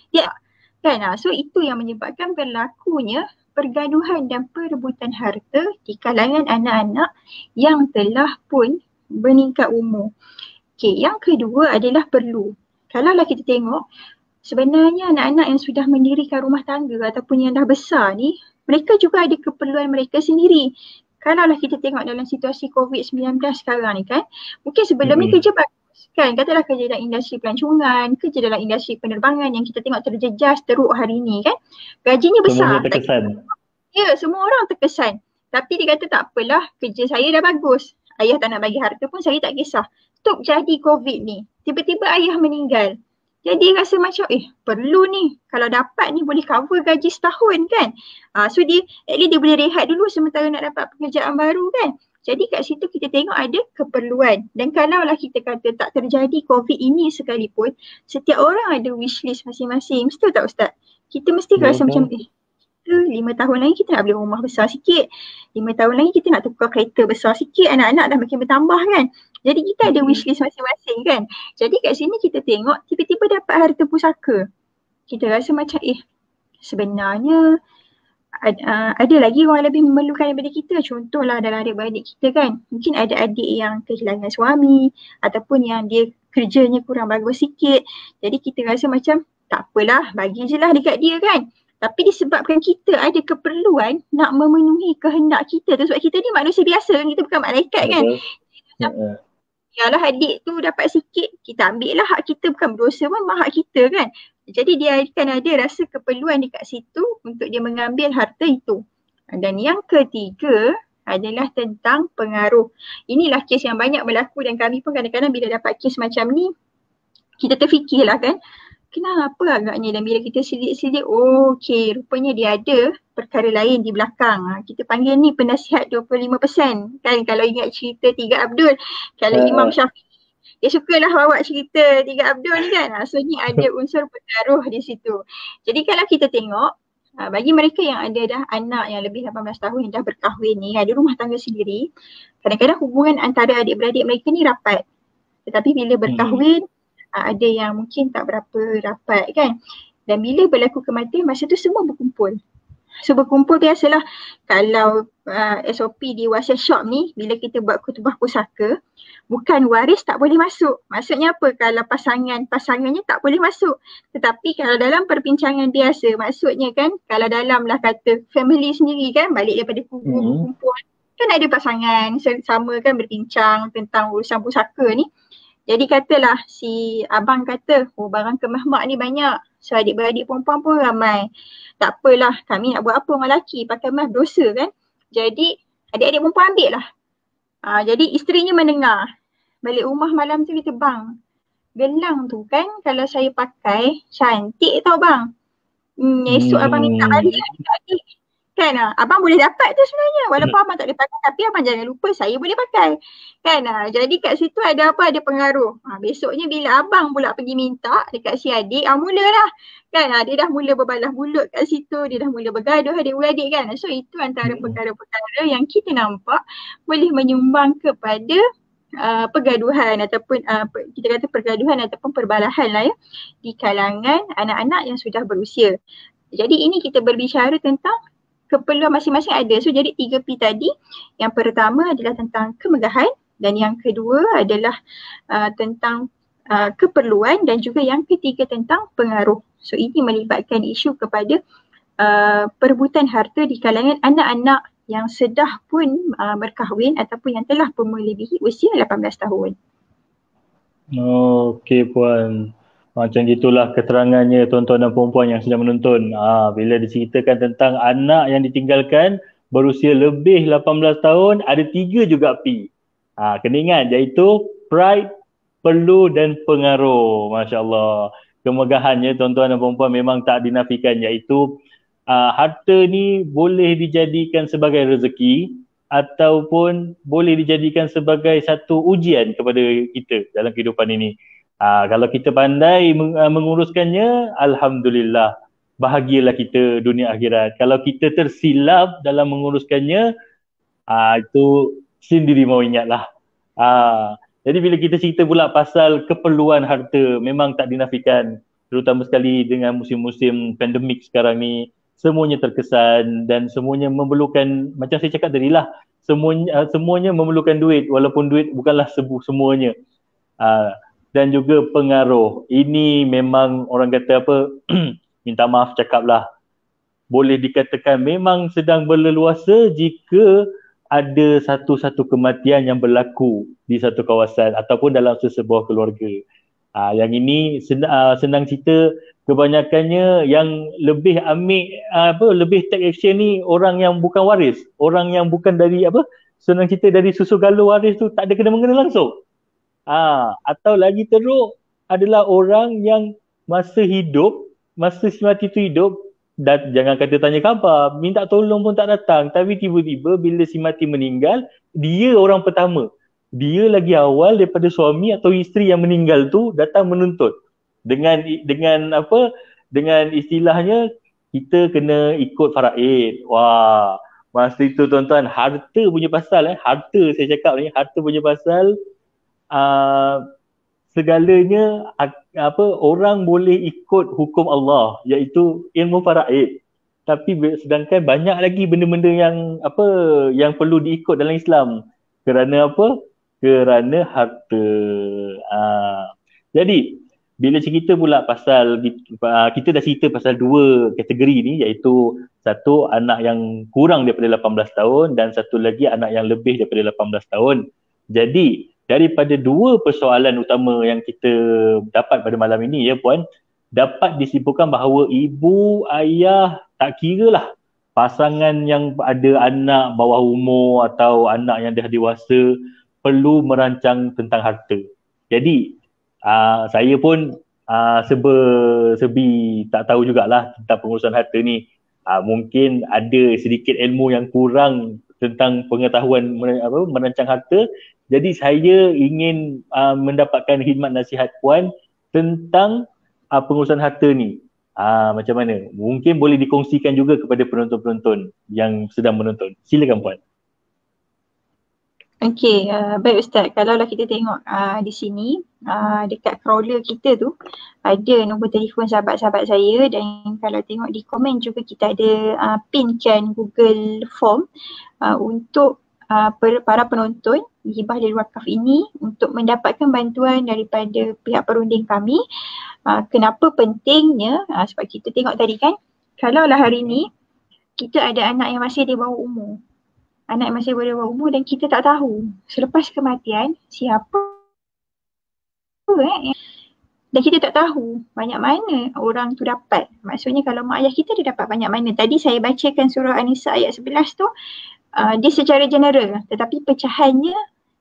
dia kan. So itu yang menyebabkan berlakunya pergaduhan dan perebutan harta di kalangan anak-anak yang telah pun meningkat umur. Okey, yang kedua adalah perlu. Kalaulah kita tengok sebenarnya anak-anak yang sudah mendirikan rumah tangga ataupun yang dah besar ni, mereka juga ada keperluan mereka sendiri. Kalaulah kita tengok dalam situasi COVID-19 sekarang ni kan, mungkin sebelum ni kerja bagus kan, katalah kerja dalam industri pelancongan, kerja dalam industri penerbangan yang kita tengok terjejas teruk hari ni kan, gajinya besar. Semuanya terkesan. Ya, semua orang terkesan. Tapi dia kata tak apalah, kerja saya dah bagus, ayah tak nak bagi harta pun saya tak kisah. Tok jadi COVID ni, tiba-tiba ayah meninggal. Jadi rasa macam perlu ni, kalau dapat ni boleh cover gaji setahun kan. So dia at least dia boleh rehat dulu sementara nak dapat pekerjaan baru kan. Jadi kat situ kita tengok ada keperluan. Dan kalaulah kita kata tak terjadi COVID ini sekalipun, setiap orang ada wishlist masing-masing. Betul tak Ustaz? Kita mesti rasa macam 5 tahun lagi kita nak beli rumah besar sikit, 5 tahun lagi kita nak tukar kereta besar sikit, anak-anak dah makin bertambah kan. Jadi kita ada wishlist masing-masing kan. Jadi kat sini kita tengok tiba-tiba dapat harta pusaka. Kita rasa macam sebenarnya ada lagi orang lebih memerlukan daripada kita. Contohlah dalam adik-beradik kita kan, mungkin ada adik yang kehilangan suami ataupun yang dia kerjanya kurang bagus sikit. Jadi kita rasa macam tak apalah, bagi je lah dekat dia kan. Tapi disebabkan kita ada keperluan nak memenuhi kehendak kita tu, sebab kita ni manusia biasa kan, kita bukan malaikat kan. Yalah adik tu dapat sikit, kita ambil lah hak kita, bukan berdosa pun, hak kita kan. Jadi dia akan ada rasa keperluan dekat situ untuk dia mengambil harta itu. Dan yang ketiga adalah tentang pengaruh. Inilah kes yang banyak berlaku dan kami pun kadang-kadang bila dapat kes macam ni, kita terfikirlah kan, kenapa agaknya, dan bila kita sidik-sidik, okey, rupanya dia ada perkara lain di belakang. Kita panggil ni penasihat 25% kan, kalau ingat cerita Tiga Abdul, kalau Imam Syafi'i dia sukalah bawa cerita Tiga Abdul ni kan. So ni ada unsur pengaruh di situ. Jadi kalau kita tengok, bagi mereka yang ada dah anak yang lebih 18 tahun yang dah berkahwin ni, ada rumah tangga sendiri, kadang-kadang hubungan antara adik-beradik mereka ni rapat. Tetapi bila berkahwin, ada yang mungkin tak berapa rapat kan. Dan bila berlaku kematian, masa tu semua berkumpul. So berkumpul biasalah, kalau SOP di wasiat shop ni, bila kita buat kutubah pusaka, bukan waris tak boleh masuk. Maksudnya apa? Kalau pasangannya tak boleh masuk. Tetapi kalau dalam perbincangan biasa, maksudnya kan, kalau dalam lah kata family sendiri kan, balik daripada kubur berkumpul, kan ada pasangan sama kan berbincang tentang urusan pusaka ni. Jadi katalah si abang kata, oh barang kemah mak ni banyak. So adik-beradik perempuan pun ramai. Tak apalah, kami nak buat apa orang lelaki, pakai mah dosa kan. Jadi adik-adik perempuan ambil lah. Jadi isterinya mendengar. Balik rumah malam tu kita, bang, gelang tu kan kalau saya pakai cantik tau bang. Esok abang minta balik adik. Kan abang boleh dapat tu sebenarnya. Walaupun abang tak boleh pakai, tapi abang jangan lupa saya boleh pakai. Kan jadi kat situ ada apa? Ada pengaruh. Besoknya bila abang pula pergi minta dekat si adik, mulalah. Kan dia dah mula berbalah mulut kat situ, dia dah mula bergaduh adik-beradik kan. So itu antara perkara-perkara yang kita nampak boleh menyumbang kepada pergaduhan ataupun kita kata pergaduhan ataupun perbalahan lah ya di kalangan anak-anak yang sudah berusia. Jadi ini kita berbicara tentang keperluan masing-masing ada. So jadi 3P tadi, yang pertama adalah tentang kemegahan dan yang kedua adalah tentang keperluan dan juga yang ketiga tentang pengaruh. So ini melibatkan isu kepada perebutan harta di kalangan anak-anak yang sedah pun berkahwin ataupun yang telah pun melebihi usia 18 tahun. Okey puan. Macam gitulah keterangannya tuan-tuan dan puan-puan yang sedang menonton. Bila diceritakan tentang anak yang ditinggalkan berusia lebih 18 tahun, ada 3 juga P. Kena ingat, iaitu pride, perlu dan pengaruh. Masya Allah. Kemegahannya tuan-tuan dan puan-puan memang tak dinafikan, iaitu harta ni boleh dijadikan sebagai rezeki ataupun boleh dijadikan sebagai satu ujian kepada kita dalam kehidupan ini. Kalau kita pandai menguruskannya, alhamdulillah, bahagialah kita dunia akhirat. Kalau kita tersilap dalam menguruskannya, itu sendiri mau ingatlah. Jadi bila kita cerita pula pasal keperluan harta, memang tak dinafikan, terutama sekali dengan musim-musim pandemik sekarang ni, semuanya terkesan dan semuanya memerlukan, macam saya cakap tadi lah, semuanya memerlukan duit, walaupun duit bukanlah semuanya. Dan juga pengaruh. Ini memang orang kata apa, minta maaf cakaplah, boleh dikatakan memang sedang berleluasa jika ada satu-satu kematian yang berlaku di satu kawasan ataupun dalam sesebuah keluarga. Yang ini senang cerita, kebanyakannya yang lebih lebih take action ni orang yang bukan waris, orang yang bukan dari senang cerita dari susu galur waris tu tak ada kena-mengena langsung. Atau lagi teruk adalah orang yang masa si mati tu hidup, dan jangan kata tanya khabar, minta tolong pun tak datang, tapi tiba-tiba bila si mati meninggal, dia orang pertama, dia lagi awal daripada suami atau isteri yang meninggal tu datang menuntut dengan istilahnya kita kena ikut faraid. Wah, masa itu tuan-tuan, harta punya pasal harta saya cakap ni, harta punya pasal segalanya orang boleh ikut hukum Allah, iaitu ilmu faraid. Tapi sedangkan banyak lagi benda-benda yang perlu diikut dalam Islam. Kerana apa? Kerana harta. Jadi bila cerita pula pasal kita dah cerita pasal 2 kategori ni, iaitu satu anak yang kurang daripada 18 tahun dan satu lagi anak yang lebih daripada 18 tahun. Jadi daripada 2 persoalan utama yang kita dapat pada malam ini ya puan, dapat disimpulkan bahawa ibu, ayah, tak kira lah pasangan yang ada anak bawah umur atau anak yang dah dewasa, perlu merancang tentang harta. Jadi saya pun serba-serbi tak tahu jugalah tentang pengurusan harta ni. Mungkin ada sedikit ilmu yang kurang tentang pengetahuan merancang harta. Jadi saya ingin mendapatkan khidmat nasihat puan tentang pengurusan harta ni. Macam mana? Mungkin boleh dikongsikan juga kepada penonton-penonton yang sedang menonton. Silakan puan. Okey, baik Ustaz. Kalaulah kita tengok di sini, dekat crawler kita tu ada nombor telefon sahabat-sahabat saya, dan kalau tengok di komen juga kita ada pinkan Google Form untuk para penonton hibah dari wakaf ini untuk mendapatkan bantuan daripada pihak perunding kami. Kenapa pentingnya? Sebab kita tengok tadi kan, kalaulah hari ni kita ada anak yang masih di bawah umur, dan kita tak tahu selepas kematian siapa Dan kita tak tahu banyak mana orang tu dapat. Maksudnya kalau mak ayah kita dia dapat banyak mana. Tadi saya bacakan surah An-Nisa ayat 11 tu, dia secara general, tetapi pecahannya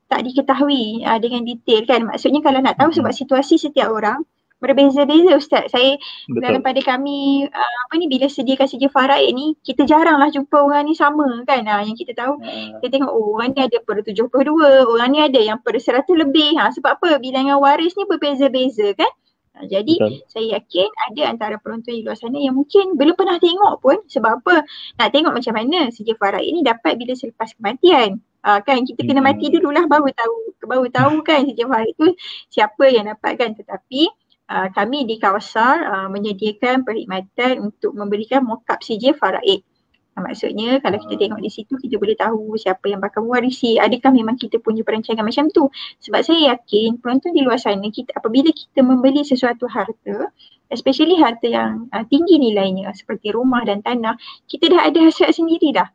tak diketahui dengan detail kan. Maksudnya kalau nak tahu sebab situasi setiap orang berbeza-beza Ustaz. Saya dalam pada kami bila sediakan sijil faraid ni, kita jaranglah jumpa orang ni sama kan. Yang kita tahu, kita tengok orang ni ada per 72, orang ni ada yang per 100 lebih. Sebab apa? Bilangan waris ni berbeza-beza kan. Jadi saya yakin ada antara penonton di luar sana yang mungkin belum pernah tengok pun. Sebab apa? Nak tengok macam mana sijil faraid ni dapat bila selepas kematian. Kan kita kena mati dululah baru tahu kan sijil faraid tu siapa yang dapat kan. Tetapi kami di Kawsar menyediakan perkhidmatan untuk memberikan mock-up sijil faraid. Maksudnya kalau kita tengok di situ kita boleh tahu siapa yang bakal mewarisi, adakah memang kita punya perancangan macam tu. Sebab saya yakin penonton di luar sana, apabila kita membeli sesuatu harta, especially harta yang tinggi nilainya seperti rumah dan tanah, kita dah ada hasrat sendiri dah.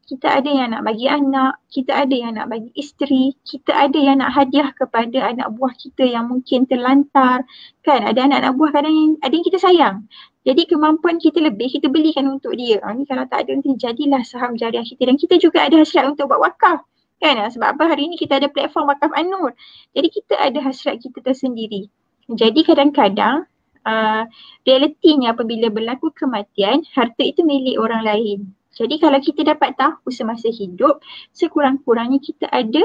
Kita ada yang nak bagi anak, kita ada yang nak bagi isteri, kita ada yang nak hadiah kepada anak buah kita yang mungkin terlantar. Kan ada anak-anak buah kadang ada yang kita sayang. Jadi kemampuan kita lebih, kita belikan untuk dia. Ni kalau tak ada nanti jadilah saham jariah kita. Dan kita juga ada hasrat untuk buat wakaf. Kan? Sebab apa hari ni kita ada platform Wakaf An-Nur. Jadi kita ada hasrat kita tersendiri. Jadi kadang-kadang realitinya apabila berlaku kematian, harta itu milik orang lain. Jadi kalau kita dapat tahu semasa hidup, sekurang-kurangnya kita ada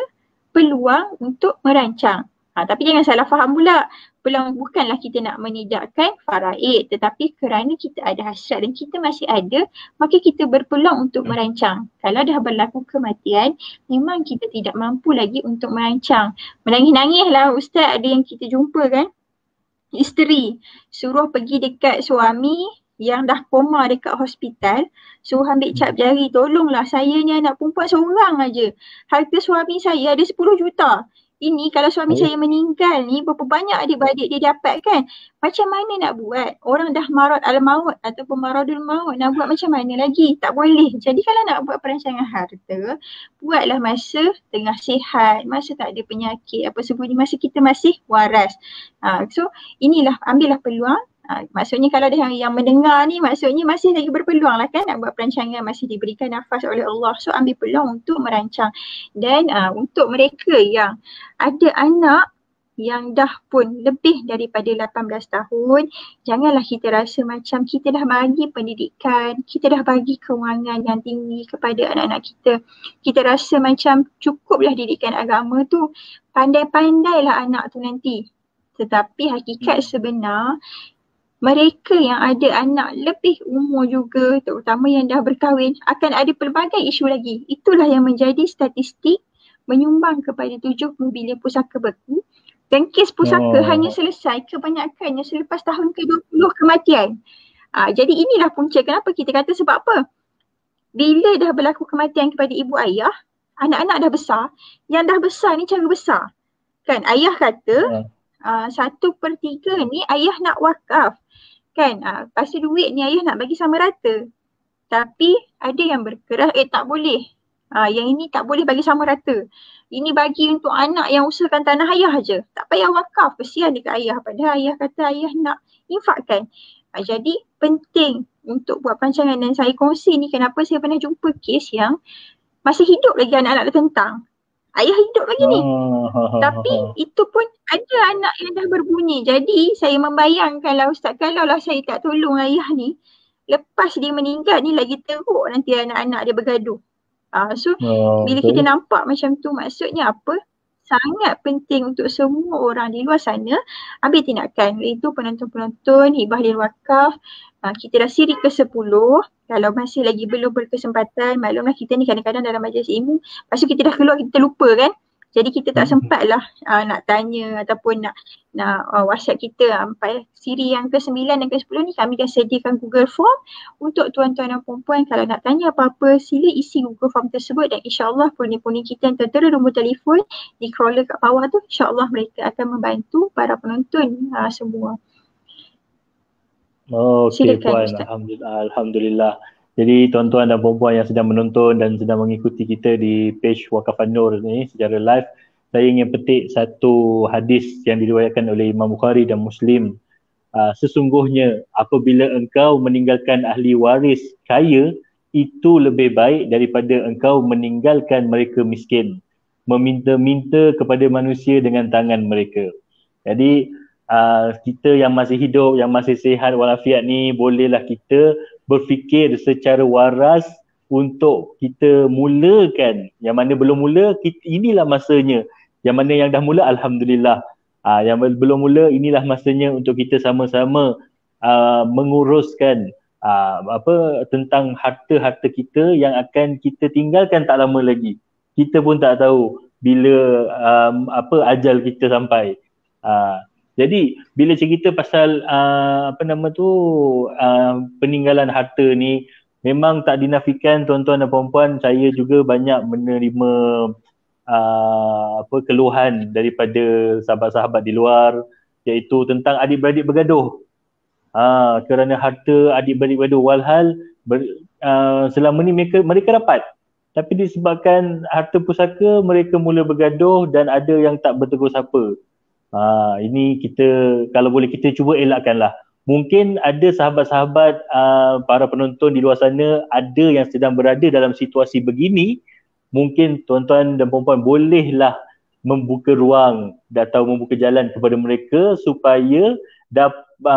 peluang untuk merancang. Tapi jangan salah faham pula. Peluang bukanlah kita nak menidakkan faraid, tetapi kerana kita ada hasrat dan kita masih ada, maka kita berpeluang untuk merancang. Kalau dah berlaku kematian, memang kita tidak mampu lagi untuk merancang. Menangis-nangis lah Ustaz, ada yang kita jumpa kan, isteri suruh pergi dekat suami yang dah koma dekat hospital, suruh ambil cap jari, tolonglah saya ni anak perempuan seorang aja. Harta suami saya ada 10 juta. Ini kalau suami saya meninggal ni, berapa banyak adik-beradik dia dapat kan? Macam mana nak buat? Orang dah marad al-maut ataupun maradul maut, nak buat macam mana lagi? Tak boleh. Jadi kalau nak buat perancangan harta, buatlah masa tengah sihat, masa tak ada penyakit, apa semua ni, masa kita masih waras. So inilah, ambillah peluang. Maksudnya kalau ada yang mendengar ni, maksudnya masih lagi berpeluang lah kan nak buat perancangan, masih diberikan nafas oleh Allah. So ambil peluang untuk merancang. Dan untuk mereka yang ada anak yang dah pun lebih daripada 18 tahun, janganlah kita rasa macam kita dah bagi pendidikan, kita dah bagi kewangan yang tinggi kepada anak-anak kita. Kita rasa macam cukuplah didikan agama tu, pandai-pandailah anak tu nanti. Tetapi hakikat sebenar, mereka yang ada anak lebih umur juga, terutama yang dah berkahwin, akan ada pelbagai isu lagi. Itulah yang menjadi statistik menyumbang kepada 70 bilion pusaka beku. Dan kes pusaka hanya selesai kebanyakannya selepas tahun ke-20 kematian. Jadi inilah punca kenapa kita kata sebab apa? Bila dah berlaku kematian kepada ibu ayah, anak-anak dah besar. Yang dah besar ni cara besar. Kan ayah kata 1/3 ni ayah nak wakaf. Kan, lepas tu duit ni ayah nak bagi sama rata. Tapi ada yang berkeras, tak boleh. Yang ini tak boleh bagi sama rata. Ini bagi untuk anak yang usahakan tanah ayah aja. Tak payah wakaf, kesian dekat ayah. Padahal ayah kata ayah nak infakkan. Jadi penting untuk buat perancangan dan saya kongsi ni kenapa saya pernah jumpa kes yang masih hidup lagi anak-anak tentang. Ayah hidup lagi ni. Tapi itu pun ada anak yang dah berbunyi. Jadi saya membayangkan lah Ustaz, kalau lah saya tak tolong ayah ni, lepas dia meninggal ni lagi teruk nanti anak-anak dia bergaduh. So bila kita nampak macam tu, maksudnya apa? Sangat penting untuk semua orang di luar sana ambil tindakan. Itu penonton-penonton Hibah Lil Wakaf, kita dah siri ke-10. Kalau masih lagi belum berkesempatan, maklumlah kita ni kadang-kadang dalam majlis ilmu, lepas tu kita dah keluar, kita terlupa kan. Jadi kita tak sempat lah nak tanya ataupun nak WhatsApp kita. Sampai siri yang ke-9 dan ke-10 ni kami dah sediakan Google Form untuk tuan-tuan dan perempuan. Kalau nak tanya apa-apa, sila isi Google Form tersebut dan insyaAllah punya-punya kita yang tertera nombor telefon di crawler kat bawah tu, insyaAllah mereka akan membantu para penonton semua. Okey puan, Alhamdulillah. Jadi tuan-tuan dan puan-puan yang sedang menonton dan sedang mengikuti kita di page Wakaf An-Nur ni secara live, saya ingin petik satu hadis yang diriwayatkan oleh Imam Bukhari dan Muslim. Sesungguhnya apabila engkau meninggalkan ahli waris kaya, itu lebih baik daripada engkau meninggalkan mereka miskin, meminta-minta kepada manusia dengan tangan mereka. Jadi kita yang masih hidup, yang masih sihat walafiat ni, bolehlah kita berfikir secara waras untuk kita mulakan. Yang mana belum mula, inilah masanya. Yang mana yang dah mula, alhamdulillah. Yang belum mula, inilah masanya untuk kita sama-sama menguruskan tentang harta-harta kita yang akan kita tinggalkan tak lama lagi. Kita pun tak tahu bila ajal kita sampai. Jadi bila cerita pasal peninggalan harta ni, memang tak dinafikan tuan-tuan dan puan-puan, saya juga banyak menerima keluhan daripada sahabat-sahabat di luar, iaitu tentang adik-beradik bergaduh. Kerana harta adik-beradik bergaduh, walhal selama ni mereka rapat, tapi disebabkan harta pusaka mereka mula bergaduh dan ada yang tak bertegur sapa. Ini kita, kalau boleh kita cuba elakkanlah. Mungkin ada sahabat-sahabat para penonton di luar sana ada yang sedang berada dalam situasi begini. Mungkin tuan-tuan dan puan-puan bolehlah membuka ruang atau membuka jalan kepada mereka supaya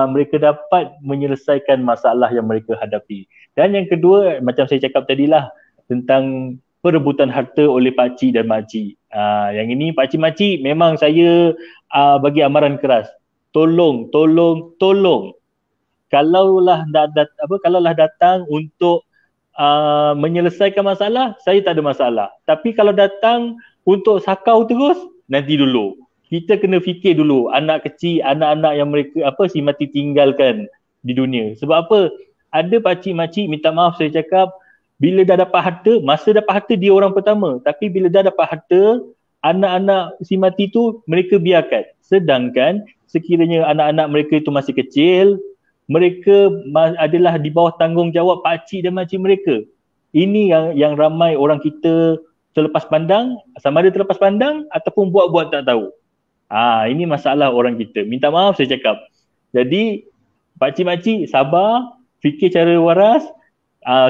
mereka dapat menyelesaikan masalah yang mereka hadapi. Dan yang kedua, macam saya cakap tadilah, tentang perebutan harta oleh pakcik dan makcik. Yang ini pakcik-makcik memang saya bagi amaran keras. Tolong. Kalaulah datang untuk menyelesaikan masalah, saya tak ada masalah. Tapi kalau datang untuk sakau terus, nanti dulu. Kita kena fikir dulu anak kecil, anak-anak yang mereka si mati tinggalkan di dunia. Sebab apa? Ada pakcik-makcik, minta maaf saya cakap, bila dah dapat harta, masa dapat harta dia orang pertama. Tapi bila dah dapat harta, anak-anak si mati tu mereka biarkan. Sedangkan sekiranya anak-anak mereka itu masih kecil, mereka adalah di bawah tanggungjawab pakcik dan makcik mereka. Ini yang ramai orang kita terlepas pandang, sama ada terlepas pandang ataupun buat-buat tak tahu. Ini masalah orang kita. Minta maaf saya cakap. Jadi pakcik-makcik sabar, fikir cara waras,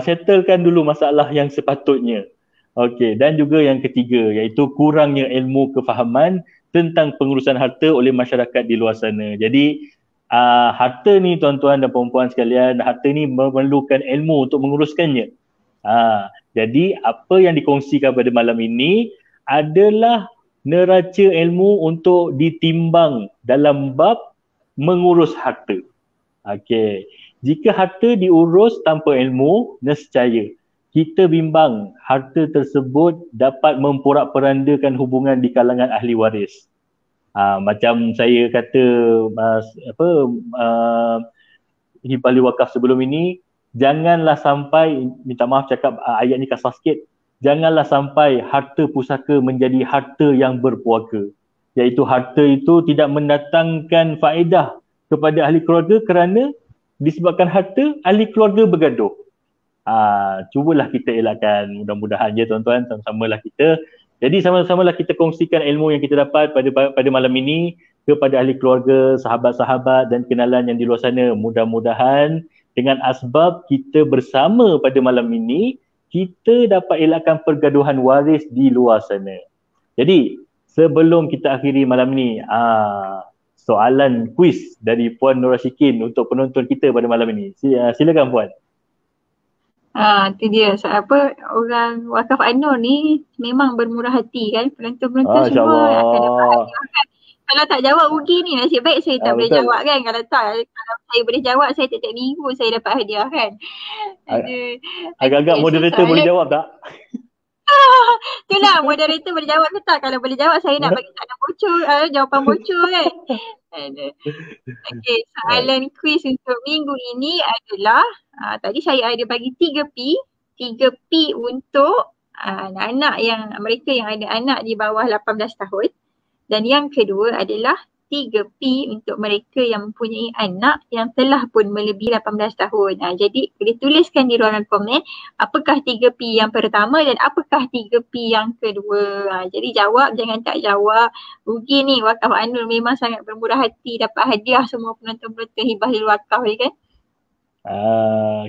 settlekan dulu masalah yang sepatutnya. Okey, dan juga yang ketiga iaitu kurangnya ilmu kefahaman tentang pengurusan harta oleh masyarakat di luar sana. Jadi harta ni tuan-tuan dan puan-puan sekalian, harta ni memerlukan ilmu untuk menguruskannya. Jadi apa yang dikongsikan pada malam ini adalah neraca ilmu untuk ditimbang dalam bab mengurus harta. Okey. Jika harta diurus tanpa ilmu, nescaya kita bimbang harta tersebut dapat memporak-perandakan hubungan di kalangan ahli waris. Macam saya kata hibah wakaf sebelum ini, janganlah sampai, minta maaf cakap ayat ni kasar sikit, janganlah sampai harta pusaka menjadi harta yang berpuaka. Iaitu harta itu tidak mendatangkan faedah kepada ahli keluarga kerana disebabkan harta, ahli keluarga bergaduh. Cubalah kita elakkan, mudah-mudahan je tuan-tuan, sama-samalah kita. Jadi sama-samalah kita kongsikan ilmu yang kita dapat pada malam ini kepada ahli keluarga, sahabat-sahabat dan kenalan yang di luar sana. Mudah-mudahan dengan asbab kita bersama pada malam ini, kita dapat elakkan pergaduhan waris di luar sana. Jadi sebelum kita akhiri malam ni, soalan kuis dari Puan Nur Rashikin untuk penonton kita pada malam ini. Silakan Puan. Itu dia. Orang wakaf An-Nur ni memang bermurah hati kan. Penonton-penonton semua akan dapat hadiah kan. Kalau tak jawab rugi ni, nasib baik saya tak boleh jawab kan. Kalau saya boleh jawab, saya tiap-tiap minggu saya dapat hadiah kan. Agak-agak moderator boleh jawab tak? Itulah, moderator boleh jawab ke tak? Kalau boleh jawab, saya nak bagi takkan bocor, jawapan bocor kan. Okey, soalan kuis untuk minggu ini adalah, tadi saya ada bagi 3P untuk anak-anak yang, mereka yang ada anak di bawah 18 tahun. Dan yang kedua adalah 3P untuk mereka yang mempunyai anak yang telah pun melebihi 18 tahun. Jadi boleh tuliskan di ruangan komen apakah 3P yang pertama dan apakah 3P yang kedua. Jadi jawab, jangan tak jawab. Rugi ni, Wakaf An-Nur memang sangat bermurah hati dapat hadiah semua penonton-penonton Hibah Lil Wakaf ni kan.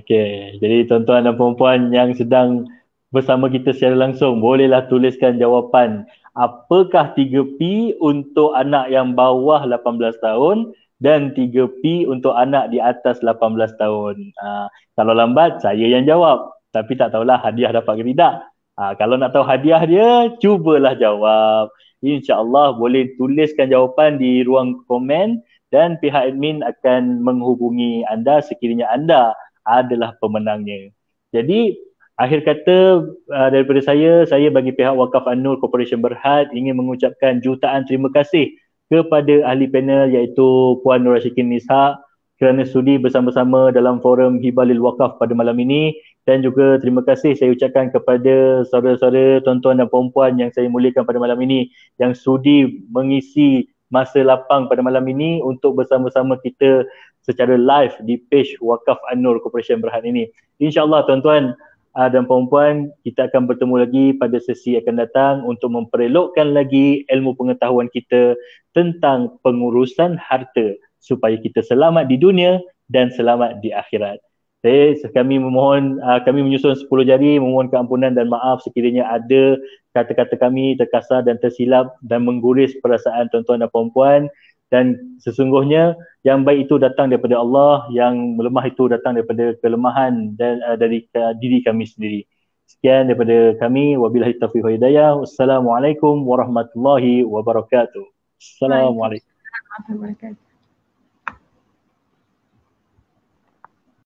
Okey, jadi tuan-tuan dan puan-puan yang sedang bersama kita secara langsung, bolehlah tuliskan jawapan apakah 3P untuk anak yang bawah 18 tahun dan 3P untuk anak di atas 18 tahun. Kalau lambat, saya yang jawab. Tapi tak tahulah hadiah dapat ke tidak. Kalau nak tahu hadiah dia, cubalah jawab. InsyaAllah boleh tuliskan jawapan di ruang komen dan pihak admin akan menghubungi anda sekiranya anda adalah pemenangnya. Jadi, akhir kata daripada saya bagi pihak Wakaf An-Nur Corporation Berhad ingin mengucapkan jutaan terima kasih kepada ahli panel iaitu Puan Nur Ashikin Ishak kerana sudi bersama-sama dalam forum Hibah Lil Wakaf pada malam ini, dan juga terima kasih saya ucapkan kepada saudara-saudara, tuan-tuan dan puan-puan yang saya muliakan pada malam ini yang sudi mengisi masa lapang pada malam ini untuk bersama-sama kita secara live di page Wakaf An-Nur Corporation Berhad ini. InsyaAllah tuan-tuan dan puan-puan, kita akan bertemu lagi pada sesi akan datang untuk memperelokkan lagi ilmu pengetahuan kita tentang pengurusan harta supaya kita selamat di dunia dan selamat di akhirat. Kami memohon, kami menyusun 10 jari memohon keampunan dan maaf sekiranya ada kata-kata kami terkasar dan tersilap dan mengguris perasaan tuan-tuan dan puan-puan. Dan sesungguhnya yang baik itu datang daripada Allah, yang lemah itu datang daripada kelemahan dan dari diri kami sendiri. Sekian daripada kami. Wabillahi taufiq wal hidayah. Wassalamualaikum warahmatullahi wabarakatuh. Assalamualaikum. Warahmatullahi wabarakatuh.